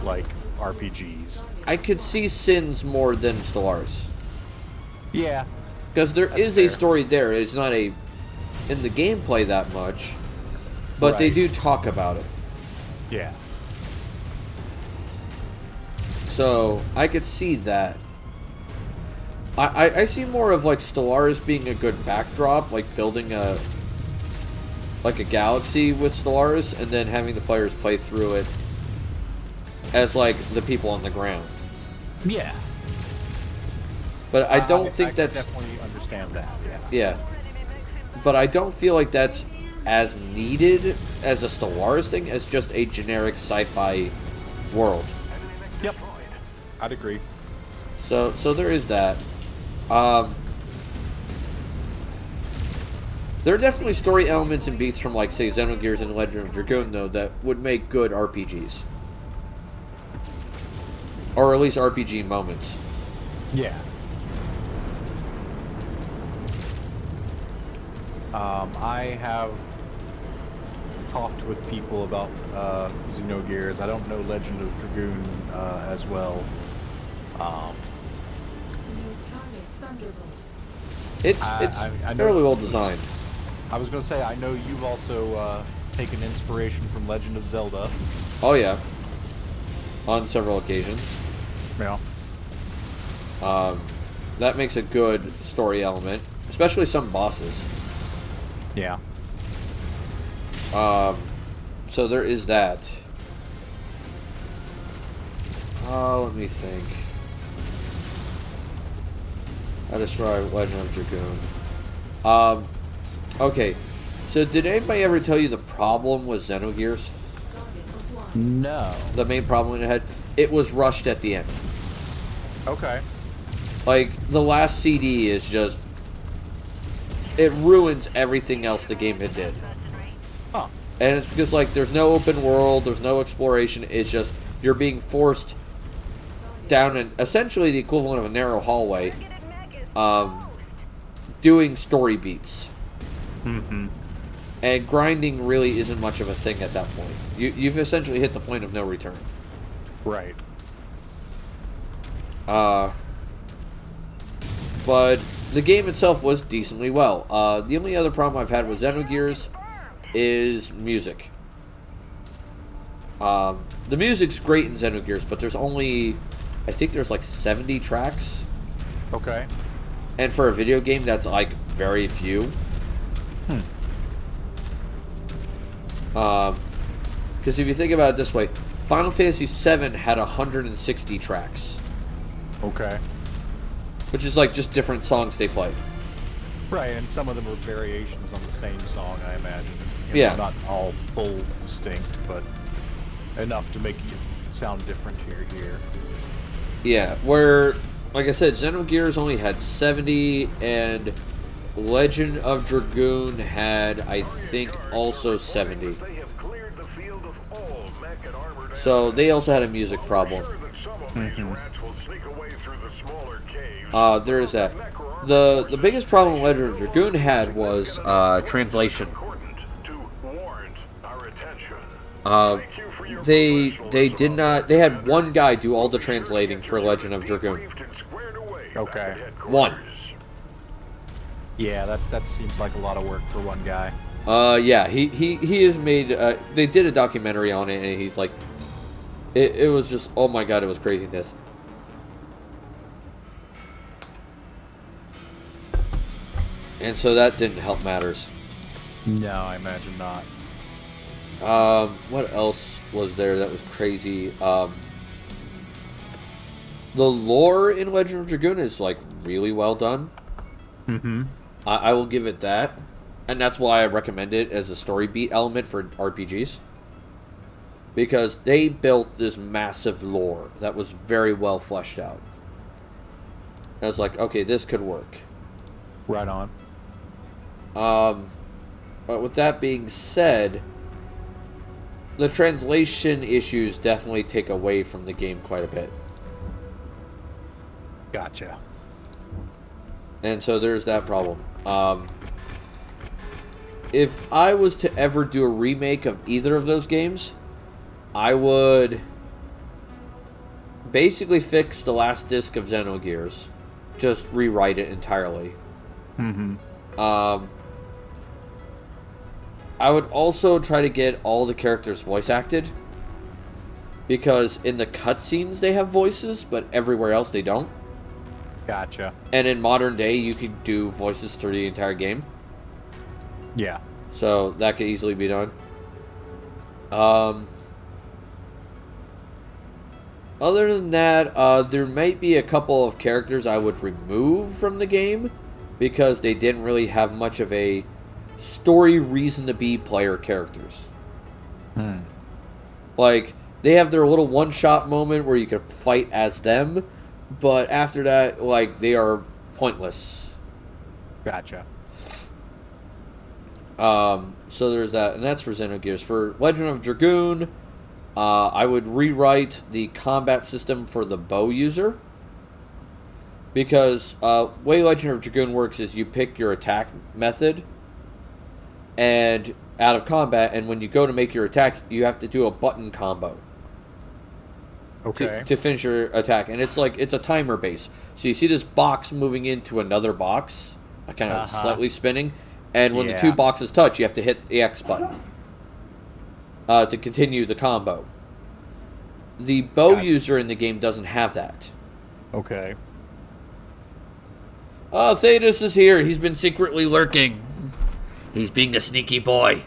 like, RPGs. I could see Sins more than Stellaris. Yeah. Because there is fair. a story there. It's not in the gameplay that much, but they Right. do talk about it. Yeah. So I could see that. I see more of like Stellaris being a good backdrop, like building a galaxy with Stellaris, and then having the players play through it as like the people on the ground. Yeah. But I don't think I that's definitely understand that. Yeah. yeah. But I don't feel like that's as needed as a Stellaris thing as just a generic sci-fi world. Yep. I'd agree. So there is that. There are definitely story elements and beats from, like, say, Xenogears and Legend of Dragoon, though, that would make good RPGs. Or at least RPG moments. Yeah. I have talked with people about Xenogears. I don't know Legend of Dragoon as well. New target Thunderbolt. It's I know- fairly well designed. I was going to say, I know you've also taken inspiration from Legend of Zelda. Oh, yeah. On several occasions. Yeah. That makes a good story element, especially some bosses. Yeah. So there is that. Let me think. I destroy Legend of Dragoon. Okay. So did anybody ever tell you the problem with Xenogears? No. The main problem it had? It was rushed at the end. Okay. Like, the last CD is just... It ruins everything else the game had did. Huh. And it's because, like, there's no open world, there's no exploration, it's just, you're being forced down an, essentially the equivalent of a narrow hallway, doing story beats. Mm-hmm. And grinding really isn't much of a thing at that point. You've essentially hit the point of no return. Right. But the game itself was decently well. The only other problem I've had with Xenogears is music. The music's great in Xenogears, but there's only, I think there's like 70 tracks. Okay. And for a video game, that's like very few. Because if you think about it this way, Final Fantasy VII had 160 tracks. Okay. Which is like just different songs they played. Right, and some of them are variations on the same song, I imagine. Yeah. Not all full distinct, but enough to make you sound different here. Yeah, where, like I said, Xenogears only had 70, and Legend of Dragoon had, I think, also 70. So they also had a music problem. There is that. The biggest problem Legend of Dragoon had was translation. They did not. They had one guy do all the translating for Legend of Dragoon. Okay. One. Yeah, that seems like a lot of work for one guy. Yeah, he has made. They did a documentary on it, and he's like, It was just, oh my god, it was craziness. And so that didn't help matters. No, I imagine not. What else was there that was crazy? The lore in Legend of Dragoon is, like, really well done. Mm-hmm. I will give it that. And that's why I recommend it as a story beat element for RPGs. Because they built this massive lore that was very well fleshed out. I was like, okay, this could work. Right on. But with that being said, the translation issues definitely take away from the game quite a bit. Gotcha. And so there's that problem. If I was to ever do a remake of either of those games, I would basically fix the last disc of Xenogears. Just rewrite it entirely. Mm-hmm. I would also try to get all the characters voice acted. Because in the cutscenes they have voices, but everywhere else they don't. Gotcha. And in modern day, you could do voices through the entire game. Yeah. So that could easily be done. Other than that, there might be a couple of characters I would remove from the game because they didn't really have much of a story reason to be player characters. Like, they have their little one-shot moment where you can fight as them, but after that, like, they are pointless. Gotcha. So there's that, and that's for Xenogears. For Legend of Dragoon, I would rewrite the combat system for the bow user. Because way Legend of Dragoon works is you pick your attack method and out of combat, and when you go to make your attack, you have to do a button combo. Okay. To finish your attack, and it's like it's a timer base. So you see this box moving into another box, kind of slightly spinning, and when the two boxes touch, you have to hit the X button to continue the combo. The bow user in the game doesn't have that. Okay. Oh, Thetis is here. He's been secretly lurking. He's being a sneaky boy.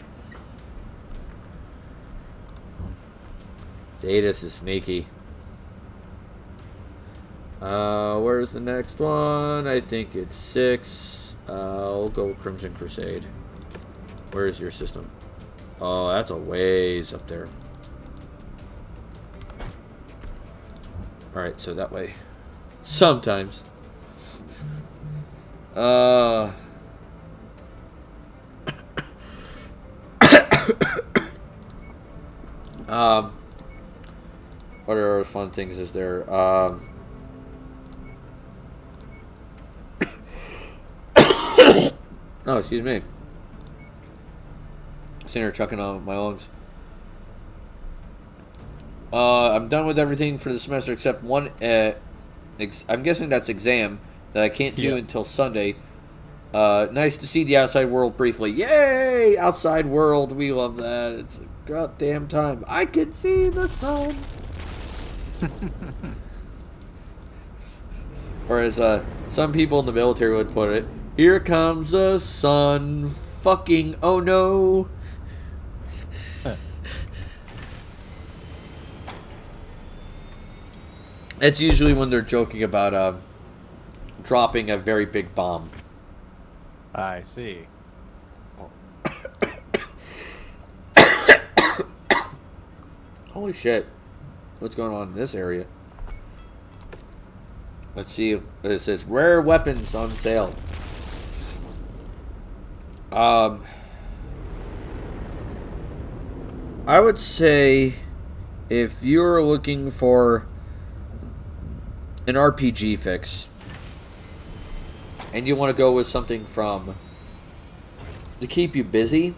Thetis is sneaky. Where's the next one? I think it's 6. I'll go Crimson Crusade. Where's your system? Oh, that's a ways up there. Alright, so that way. Sometimes. What other fun things is there? Oh, excuse me. Sitting here chucking on my lungs. I'm done with everything for the semester except one. I'm guessing that's exam that I can't do until Sunday. Nice to see the outside world briefly. Yay! Outside world, we love that. It's a goddamn time. I can see the sun. Or as some people in the military would put it, here comes the sun. Fucking oh no. It's usually when they're joking about dropping a very big bomb. I see. Holy shit. What's going on in this area? Let's see. It says rare weapons on sale. I would say if you're looking for an RPG fix and you want to go with something to keep you busy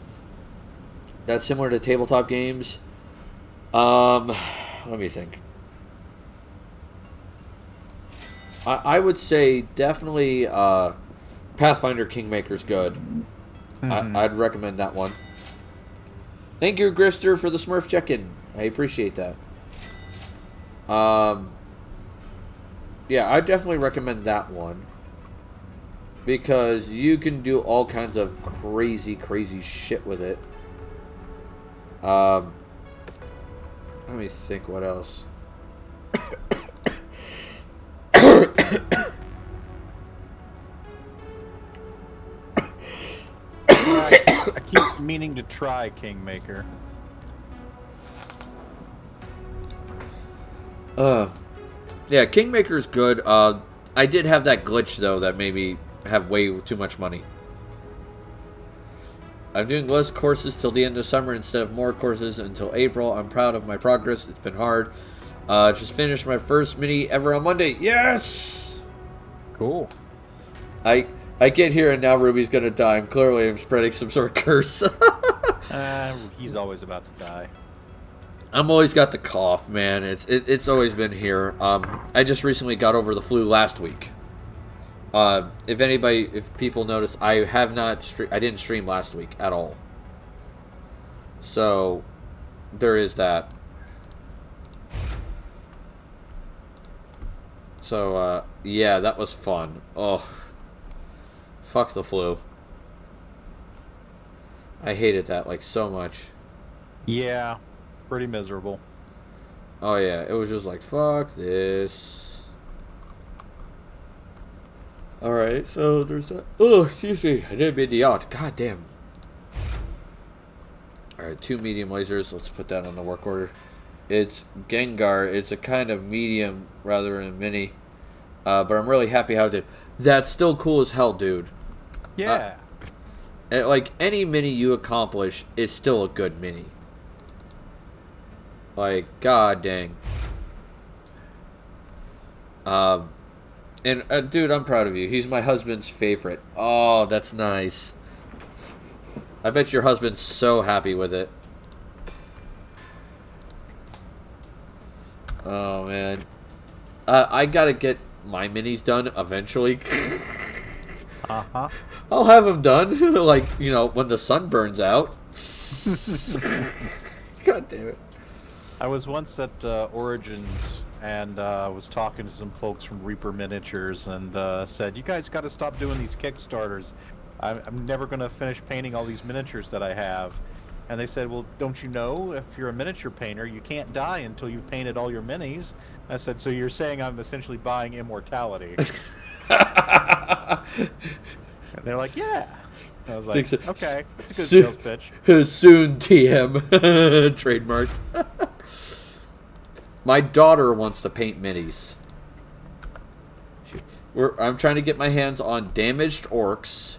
that's similar to tabletop games, let me think. I would say definitely Pathfinder Kingmaker's good. I'd recommend that one. Thank you, Grister, for the Smurf check-in. I appreciate that. Yeah, I definitely recommend that one. Because you can do all kinds of crazy, crazy shit with it. Let me think what else. I keep meaning to try Kingmaker. Yeah, Kingmaker's good. I did have that glitch, though, that made me have way too much money. I'm doing less courses till the end of summer instead of more courses until April. I'm proud of my progress. It's been hard. Just finished my first mini ever on Monday. Yes! Cool. I get here and now Ruby's gonna die. I'm spreading some sort of curse. He's always about to die. I'm always got the cough, man. It's always been here. I just recently got over the flu last week. If people notice, I didn't stream last week at all. So, there is that. So, yeah, that was fun. Oh, fuck the flu. I hated that, like, so much. Yeah, pretty miserable. Oh, yeah, it was just like, fuck this. Alright, so there's that. Oh, excuse me. I didn't mean to yawn. God damn. Alright, 2 medium lasers. Let's put that on the work order. It's Gengar. It's a kind of medium rather than mini. But I'm really happy how it did. That's still cool as hell, dude. Yeah. Like, any mini you accomplish is still a good mini. Like, god dang. And, dude, I'm proud of you. He's my husband's favorite. Oh, that's nice. I bet your husband's so happy with it. Oh, man. I gotta get my minis done eventually. Uh-huh. I'll have them done, like, you know, when the sun burns out. God damn it. I was once at Origins and was talking to some folks from Reaper Miniatures and said, you guys got to stop doing these Kickstarters. I'm never going to finish painting all these miniatures that I have. And they said, well, don't you know, if you're a miniature painter, you can't die until you've painted all your minis? I said, so you're saying I'm essentially buying immortality? And they're like, yeah. I was like, okay, that's a good sales pitch. Soon TM. Trademarked. My daughter wants to paint minis. I'm trying to get my hands on damaged orcs,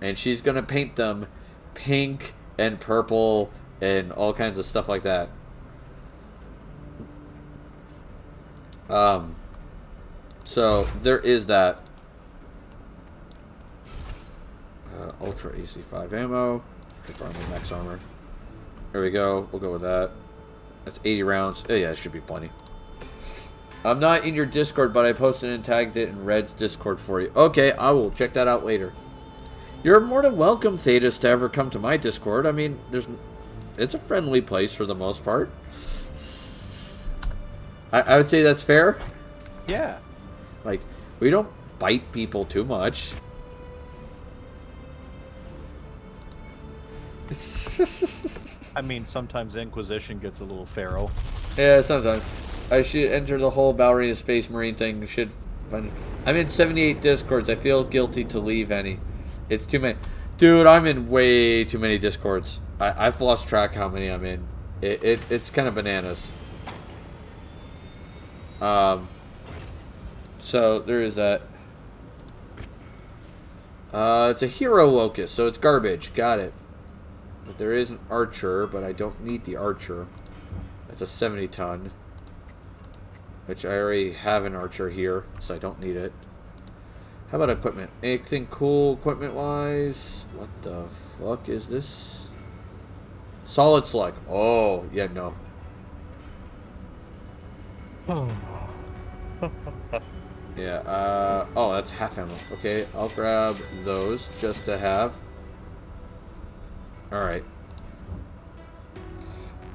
and she's going to paint them pink and purple and all kinds of stuff like that. So there is that. Ultra AC5 ammo. Strip armor, max armor. There we go. We'll go with that. That's 80 rounds. Oh yeah, it should be plenty. I'm not in your Discord, but I posted and tagged it in Red's Discord for you. Okay, I will check that out later. You're more than welcome, Thetis, to ever come to my Discord. I mean, it's a friendly place for the most part. I would say that's fair. Yeah. Like, we don't bite people too much. I mean, sometimes Inquisition gets a little feral. Yeah, sometimes. I should enter the whole Ballerina Space Marine thing. I'm in 78 Discords. I feel guilty to leave any. It's too many. Dude, I'm in way too many Discords. I've lost track how many I'm in. It's kind of bananas. So, there is that. It's a hero locus, so it's garbage. Got it. But there is an archer, but I don't need the archer. It's a 70 ton. Which I already have an archer here, so I don't need it. How about equipment? Anything cool equipment-wise? What the fuck is this? Solid slug. Oh, yeah, no. Yeah, oh, that's half ammo. Okay, I'll grab those just to have. Alright.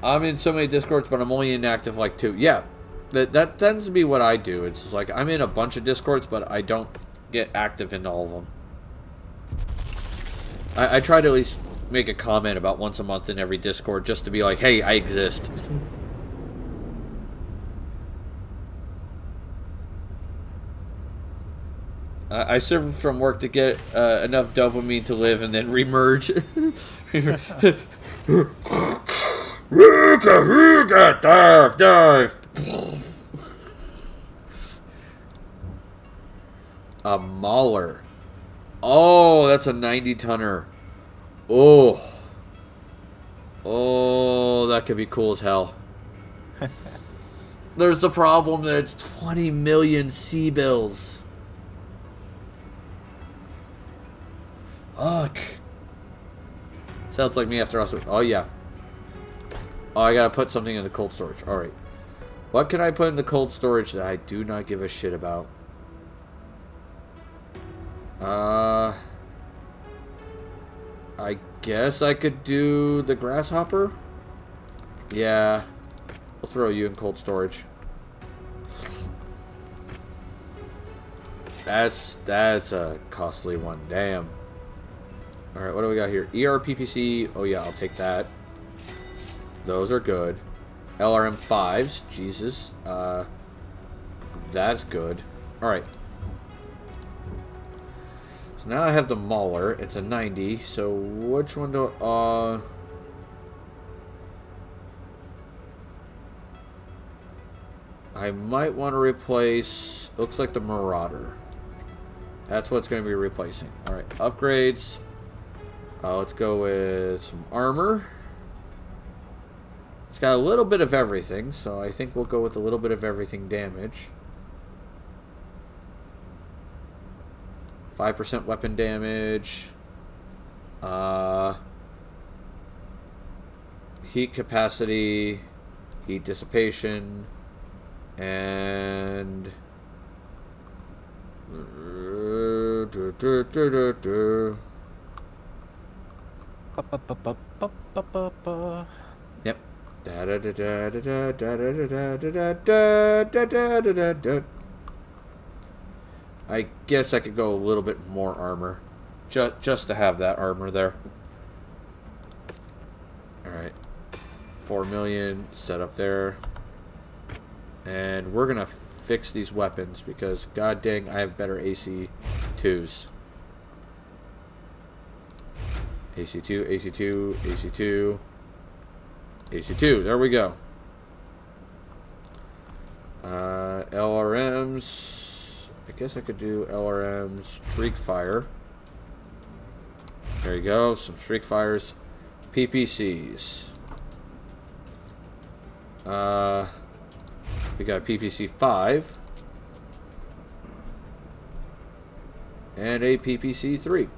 I'm in so many Discords, but I'm only inactive like 2. Yeah. That tends to be what I do. It's just like I'm in a bunch of Discords, but I don't get active in all of them. I try to at least make a comment about once a month in every Discord just to be like, hey, I exist. I serve from work to get enough dopamine to live and then remerge. Dive. A Mauler. Oh, that's a 90-tonner. Oh. Oh, that could be cool as hell. There's the problem that it's 20 million C-bills. Fuck. Sounds like me after also. Oh, yeah. Oh, I gotta put something in the cold storage. Alright. What can I put in the cold storage that I do not give a shit about? I guess I could do the grasshopper? Yeah. We'll throw you in cold storage. That's a costly one. Damn. Alright, what do we got here? ERPPC. Oh, yeah, I'll take that. Those are good. LRM 5s. Jesus. That's good. Alright. So now I have the Mauler. It's a 90. So which one do I might want to replace. Looks like the Marauder. That's what's going to be replacing. Alright, upgrades. Let's go with some armor. It's got a little bit of everything, so I think we'll go with a little bit of everything damage. 5% weapon damage. Heat capacity. Heat dissipation. And... Yep. I guess I could go a little bit more armor. Just to have that armor there. Alright. 4 million set up there. And we're gonna fix these weapons because god dang I have better AC2s. AC2, AC2, AC2, AC2. There we go. LRMs. I guess I could do LRMs. Streak Fire. There you go. Some Streak Fires. PPCs. We got PPC 5. And a PPC 3.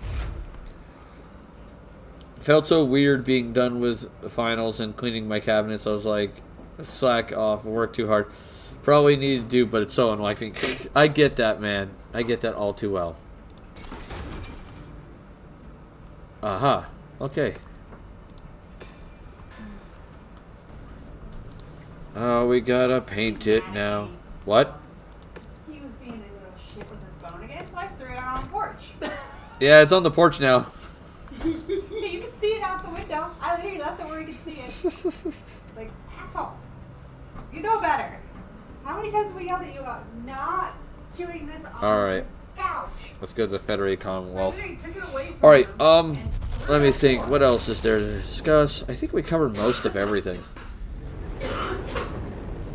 Felt so weird being done with the finals and cleaning my cabinets. I was like, slack off, work too hard. Probably need to do, but it's so unlike me. I get that, man. I get that all too well. Aha. Okay. Oh, we gotta paint it now. What? He was being a little shit with his phone again, so I threw it out on the porch. Yeah, it's on the porch now. You can see it out the window. I literally left it where you could see it. Like, asshole. You know better. How many times have we yelled at you about not chewing this on Alright. the couch? Let's go to the Federated Commonwealth. I literally took it away from Alright, him and let me think. What else is there to discuss? I think we covered most of everything.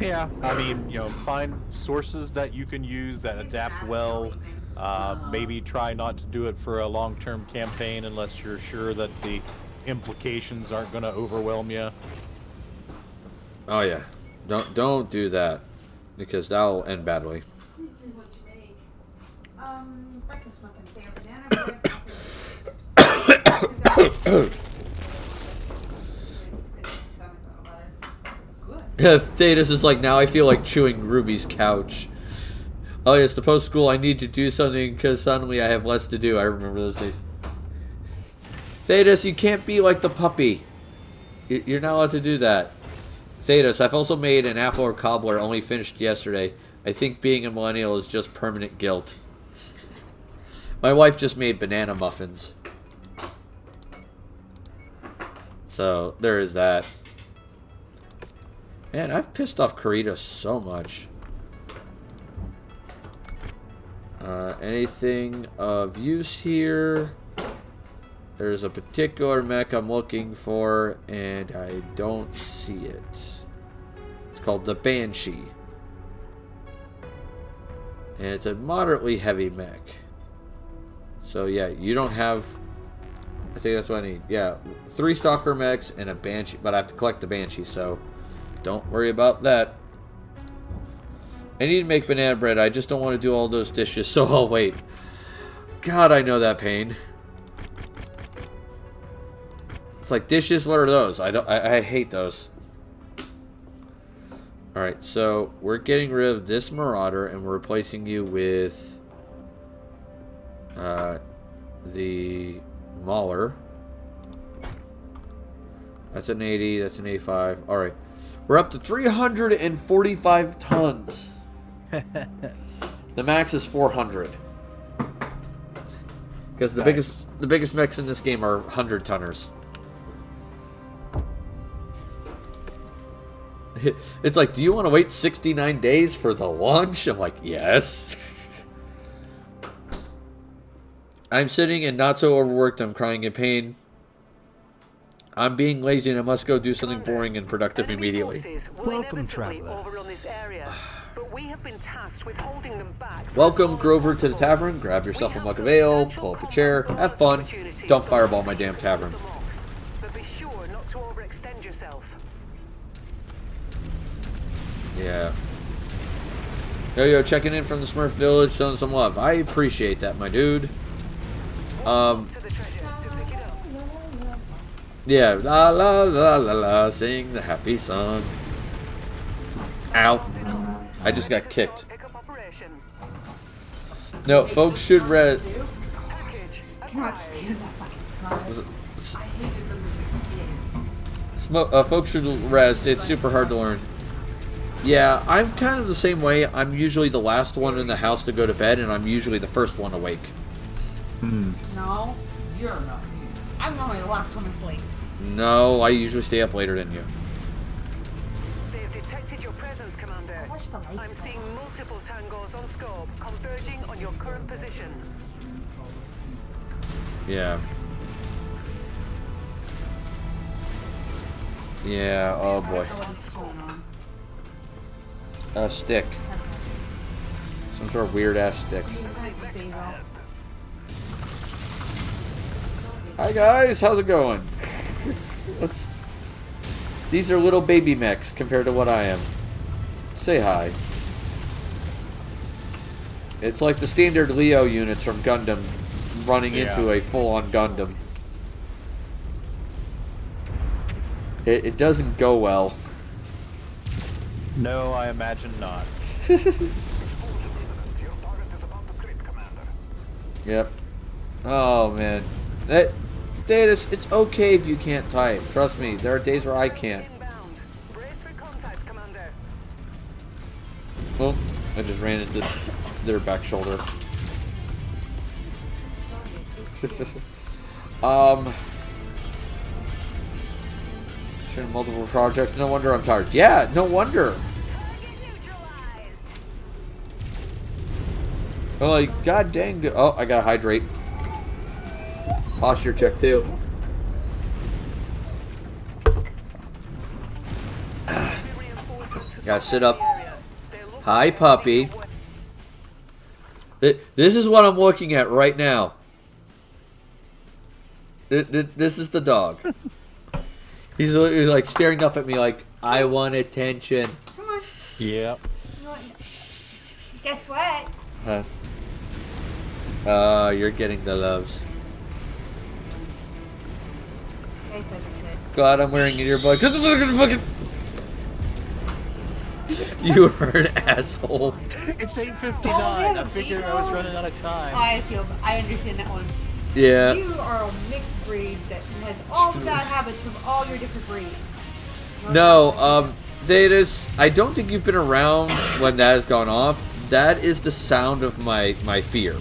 Yeah, I mean, you know, find sources that you can use that adapt well. Maybe try not to do it for a long-term campaign unless you're sure that the implications aren't going to overwhelm you. Oh yeah, don't do that because that'll end badly. Usually what you make. Breakfast muffins. They have banana bread, coffee, Datus is like, now I feel like chewing Ruby's couch. Oh yes, the post-school I need to do something because suddenly I have less to do. I remember those days. Thetis, you can't be like the puppy. You're not allowed to do that. Thetis, I've also made an apple or cobbler, only finished yesterday. I think being a millennial is just permanent guilt. My wife just made banana muffins. So, there is that. Man, I've pissed off Karita so much. Anything of use here? There's a particular mech I'm looking for, and I don't see it. It's called the Banshee. And it's a moderately heavy mech. So yeah, you don't have... I think that's what I need. Yeah, 3 Stalker mechs and a Banshee, but I have to collect the Banshee, so don't worry about that. I need to make banana bread. I just don't want to do all those dishes, so I'll wait. God, I know that pain. It's like dishes. What are those? I hate those. All right, so we're getting rid of this Marauder, and we're replacing you with the Mauler. That's an 80. That's an 85. All right, we're up to 345 tons. The max is 400. Because the biggest mechs in this game are 100-tonners. It's like, do you want to wait 69 days for the launch? I'm like, yes. I'm sitting and not so overworked. I'm crying in pain. I'm being lazy and I must go do something boring and productive immediately. Welcome, traveler. Welcome, Grover, to the tavern. Grab yourself a mug of ale, pull up a chair, have fun. Don't fireball my damn tavern. But be sure not to overextend yourself. Yeah. Yo, checking in from the Smurf Village, showing some love. I appreciate that, my dude. Yeah, la la la la la, sing the happy song. Ow. I just got kicked. No, folks should read. I cannot stand that fucking song. I hated them as a kid. Folks should rest. It's super hard to learn. Yeah, I'm kind of the same way. I'm usually the last one in the house to go to bed, and I'm usually the first one awake. No, you're not. I'm normally the last one asleep. No, I usually stay up later than you. They've detected your presence, Commander. Watch the lights I'm go. seeing multiple tangos on scope, converging on your current position. Yeah. Yeah, oh boy. What's going on? A stick. Some sort of weird ass stick. Hi guys, how's it going? These are little baby mechs compared to what I am. Say hi. It's like the standard Leo units from Gundam running into a full-on Gundam. It doesn't go well. No, I imagine not. Yep. Oh man. Datus, it's okay if you can't type. Trust me, there are days where I can't. Inbound. Brace for contact, Commander. Oh, I just ran into their back shoulder. Shooting multiple projects. No wonder I'm tired. Yeah, no wonder. Oh, like, god dang. Oh, I gotta hydrate. Posture check too. Gotta sit up. Hi, puppy. This is what I'm looking at right now. This is the dog. He's like staring up at me like, I want attention. Come on. Yep. Guess what? You're getting the loves. Life isn't good. God, I'm wearing an earbud. Get the fucking. You are an asshole. It's 8:59. Oh, yeah, I figured I was running out of time. I understand that one. Yeah. You are a mixed breed that has all the bad habits from all your different breeds. No, Datus, I don't think you've been around when that has gone off. That is the sound of my fear.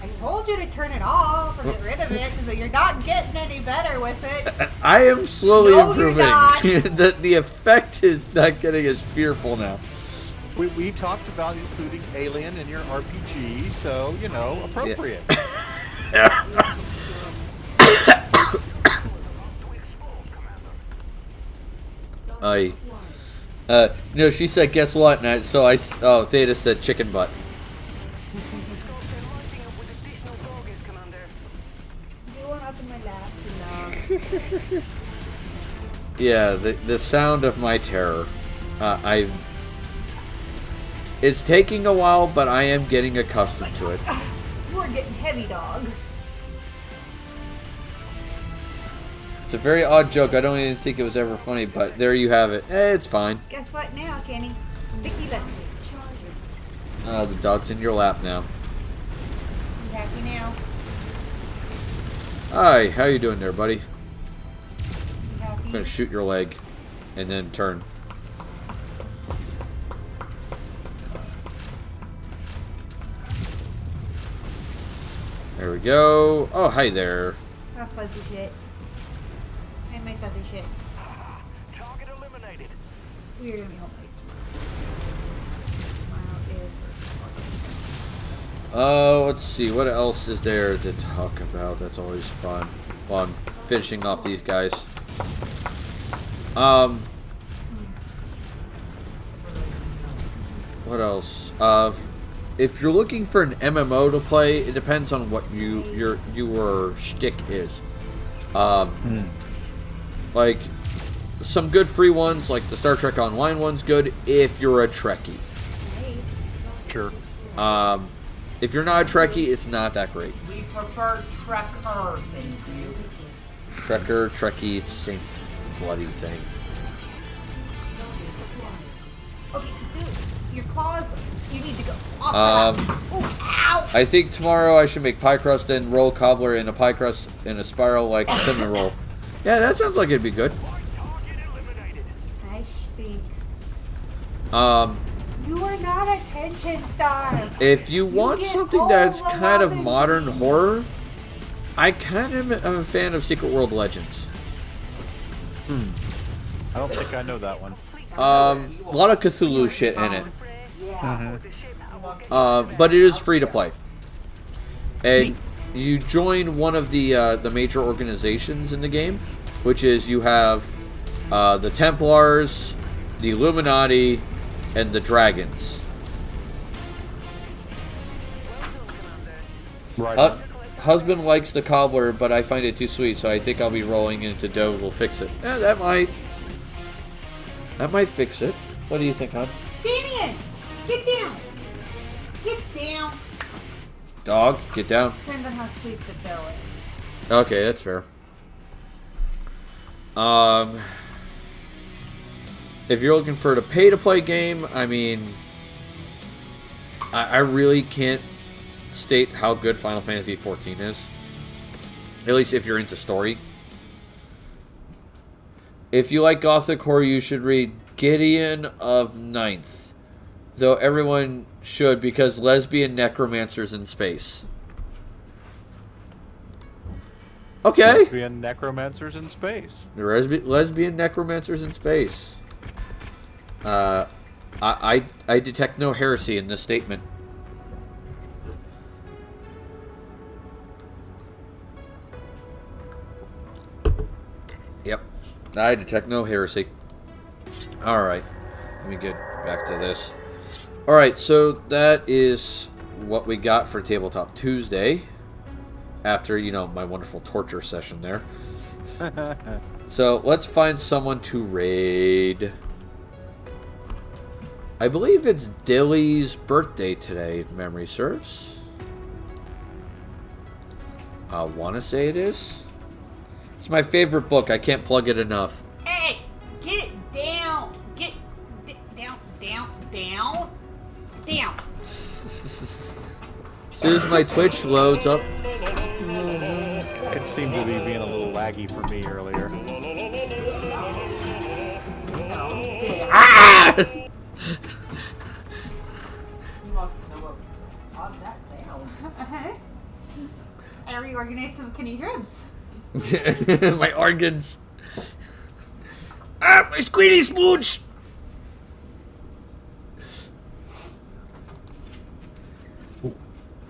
I told you to turn it off or get rid of it because you're not getting any better with it. I am slowly No, you're improving. not. the effect is not getting as fearful now. We talked about including Alien in your RPG, so, you know, appropriate. No, she said, guess what? And Theta said chicken butt. Scopes are lighting up with additional targets, Commander. You want up in my lap, Yeah, the sound of my terror. It's taking a while, but I am getting accustomed to it. We're getting heavy, dog. It's a very odd joke. I don't even think it was ever funny, but there you have it. It's fine. Guess what now, Kenny? Licky lips. Oh, the dog's in your lap now. You happy now? Hi, how you doing there, buddy? You happy? I'm gonna shoot your leg, and then turn. There we go. Oh, hi there. Oh, fuzzy shit. And my fuzzy shit. Target eliminated. We're gonna be home late. Let's see. What else is there to talk about? That's always fun. While I'm finishing off these guys. What else? If you're looking for an MMO to play, it depends on what your shtick is. Like some good free ones, like the Star Trek Online one's good if you're a Trekkie. Sure. If you're not a Trekkie, it's not that great. We prefer Trekker, thank you. Trekker, Trekkie, same bloody thing. Okay, dude, your claws, you need to go off of that. Oh, ow! I think tomorrow I should make pie crust and roll cobbler in a pie crust in a spiral like cinnamon roll. Yeah, that sounds like it'd be good. Target eliminated. I stink. Um, You are not attention starved. if you want get something all that's the kind of love and modern dreams. horror, I kind of am a fan of Secret World Legends. I don't think I know that one. A lot of Cthulhu shit in it. Yeah. But it is free to play. And you join one of the major organizations in the game, which is you have the Templars, the Illuminati, and the Dragons. Right. On. Husband likes the cobbler, but I find it too sweet, so I think I'll be rolling into dough. Will fix it. Yeah, that might fix it. What do you think, hon? Damien, get down. Get down. Dog, get down. Depends on how sweet the dough is. Okay, that's fair. If you're looking for a pay-to-play game, I mean, I really can't state how good Final Fantasy XIV is. At least if you're into story. If you like Gothic horror, you should read Gideon of Ninth. Though everyone should, because lesbian necromancers in space. Okay. Lesbian necromancers in space. The lesbian necromancers in space. I detect no heresy in this statement. Yep. I detect no heresy. Alright. Let me get back to this. Alright, so that is what we got for Tabletop Tuesday. After, you know, my wonderful torture session there. So, let's find someone to raid. I believe it's Dilly's birthday today, if memory serves. I want to say it is. It's my favorite book. I can't plug it enough. Hey, get down. Get down. As soon as my Twitch loads up. It seemed to be being a little laggy for me earlier. You must know what caused that sound. Uh-huh. I reorganized some Kenny's ribs. My organs. Ah, my squealy smooch.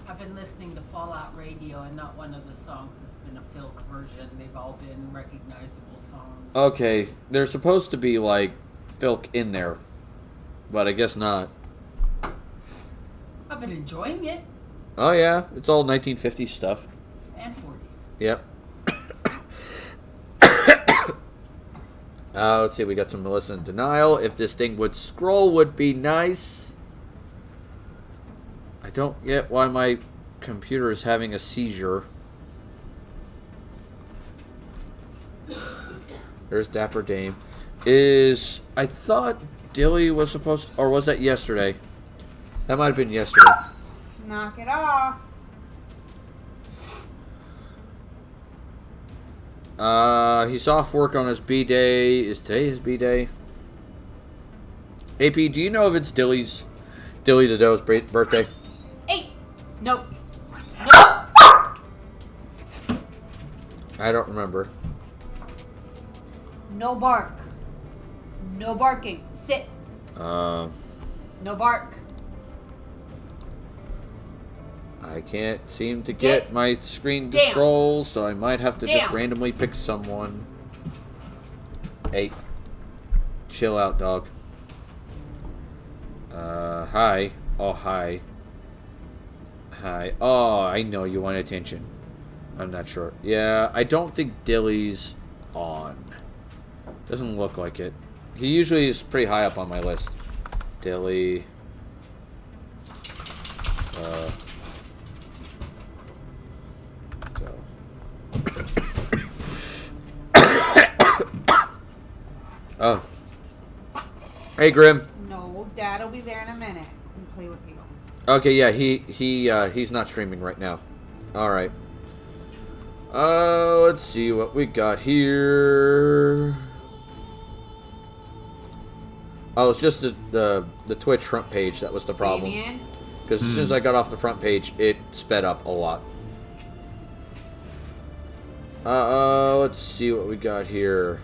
I've been listening to Fallout Radio, and not one of the songs has been a Filk version. They've all been recognizable songs. Okay, there's supposed to be like Filk in there, but I guess not. I've been enjoying it. Oh yeah, it's all 1950s stuff. And 40s. Yep. Let's see, we got some Melissa in denial. If this thing would scroll would be nice. I don't get why my computer is having a seizure. There's Dapper Dame. I thought Dilly was supposed to, or was that yesterday? That might have been yesterday. Knock it off. He's off work on his B-Day. Is today his B-Day? AP, do you know if it's Dilly the Doe's birthday? Hey! Nope. I don't remember. No bark. No barking. Sit. No bark. I can't seem to get my screen to Damn. scroll, so I might have to just Damn. randomly pick someone. Hey. Chill out, dog. Hi. Oh, hi. Hi. Oh, I know you want attention. I'm not sure. Yeah, I don't think Dilly's on. Doesn't look like it. He usually is pretty high up on my list. Dilly. Oh. Hey, Grim. No, Dad'll be there in a minute and play with you. Okay, yeah, he's not streaming right now. All right. Let's see what we got here. Oh, it's just the Twitch front page that was the problem. Damien? Because as soon as I got off the front page, it sped up a lot. Let's see what we got here.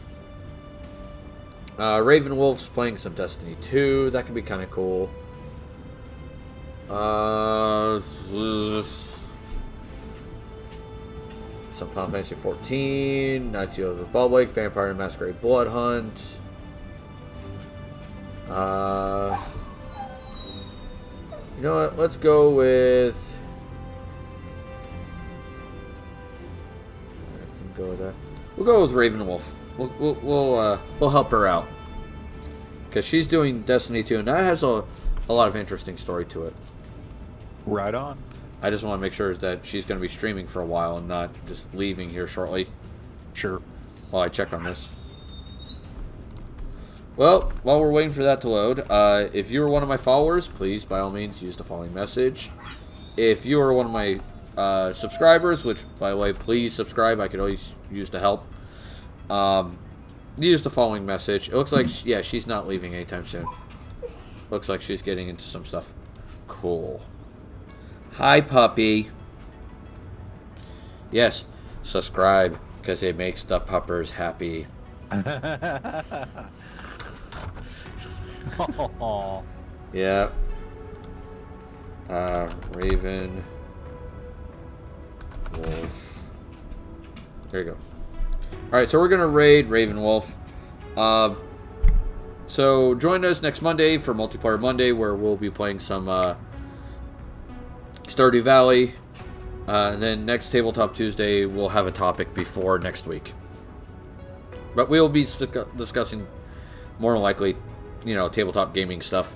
Raven Wolf's playing some Destiny 2. That could be kind of cool. Some Final Fantasy 14, Knights of the Old Republic, Vampire and Masquerade Blood Hunt. You know what? Let's go with. I can go with that. We'll go with Raven Wolf. We'll help her out because she's doing Destiny 2, and that has a lot of interesting story to it. Right on. I just want to make sure that she's going to be streaming for a while and not just leaving here shortly. Sure. While I check on this. Well, while we're waiting for that to load, if you are one of my followers, please, by all means, use the following message. If you are one of my subscribers, which, by the way, please subscribe. I could always use the help. Use the following message. It looks like, yeah, she's not leaving anytime soon. Looks like she's getting into some stuff. Cool. Hi, puppy. Yes, subscribe, because it makes the puppers happy. Yeah. Raven Wolf. There you go. Alright, so we're going to raid Raven Wolf. So join us next Monday for Multiplayer Monday, where we'll be playing some Stardew Valley. And then next Tabletop Tuesday, we'll have a topic before next week. But we'll be discussing, more than likely, you know, tabletop gaming stuff.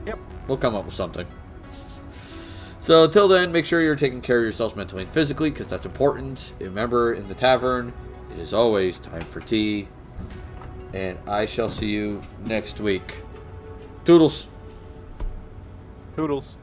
Yep. We'll come up with something. So, till then, make sure you're taking care of yourselves mentally and physically, because that's important. Remember, in the tavern, it is always time for tea. And I shall see you next week. Toodles. Toodles.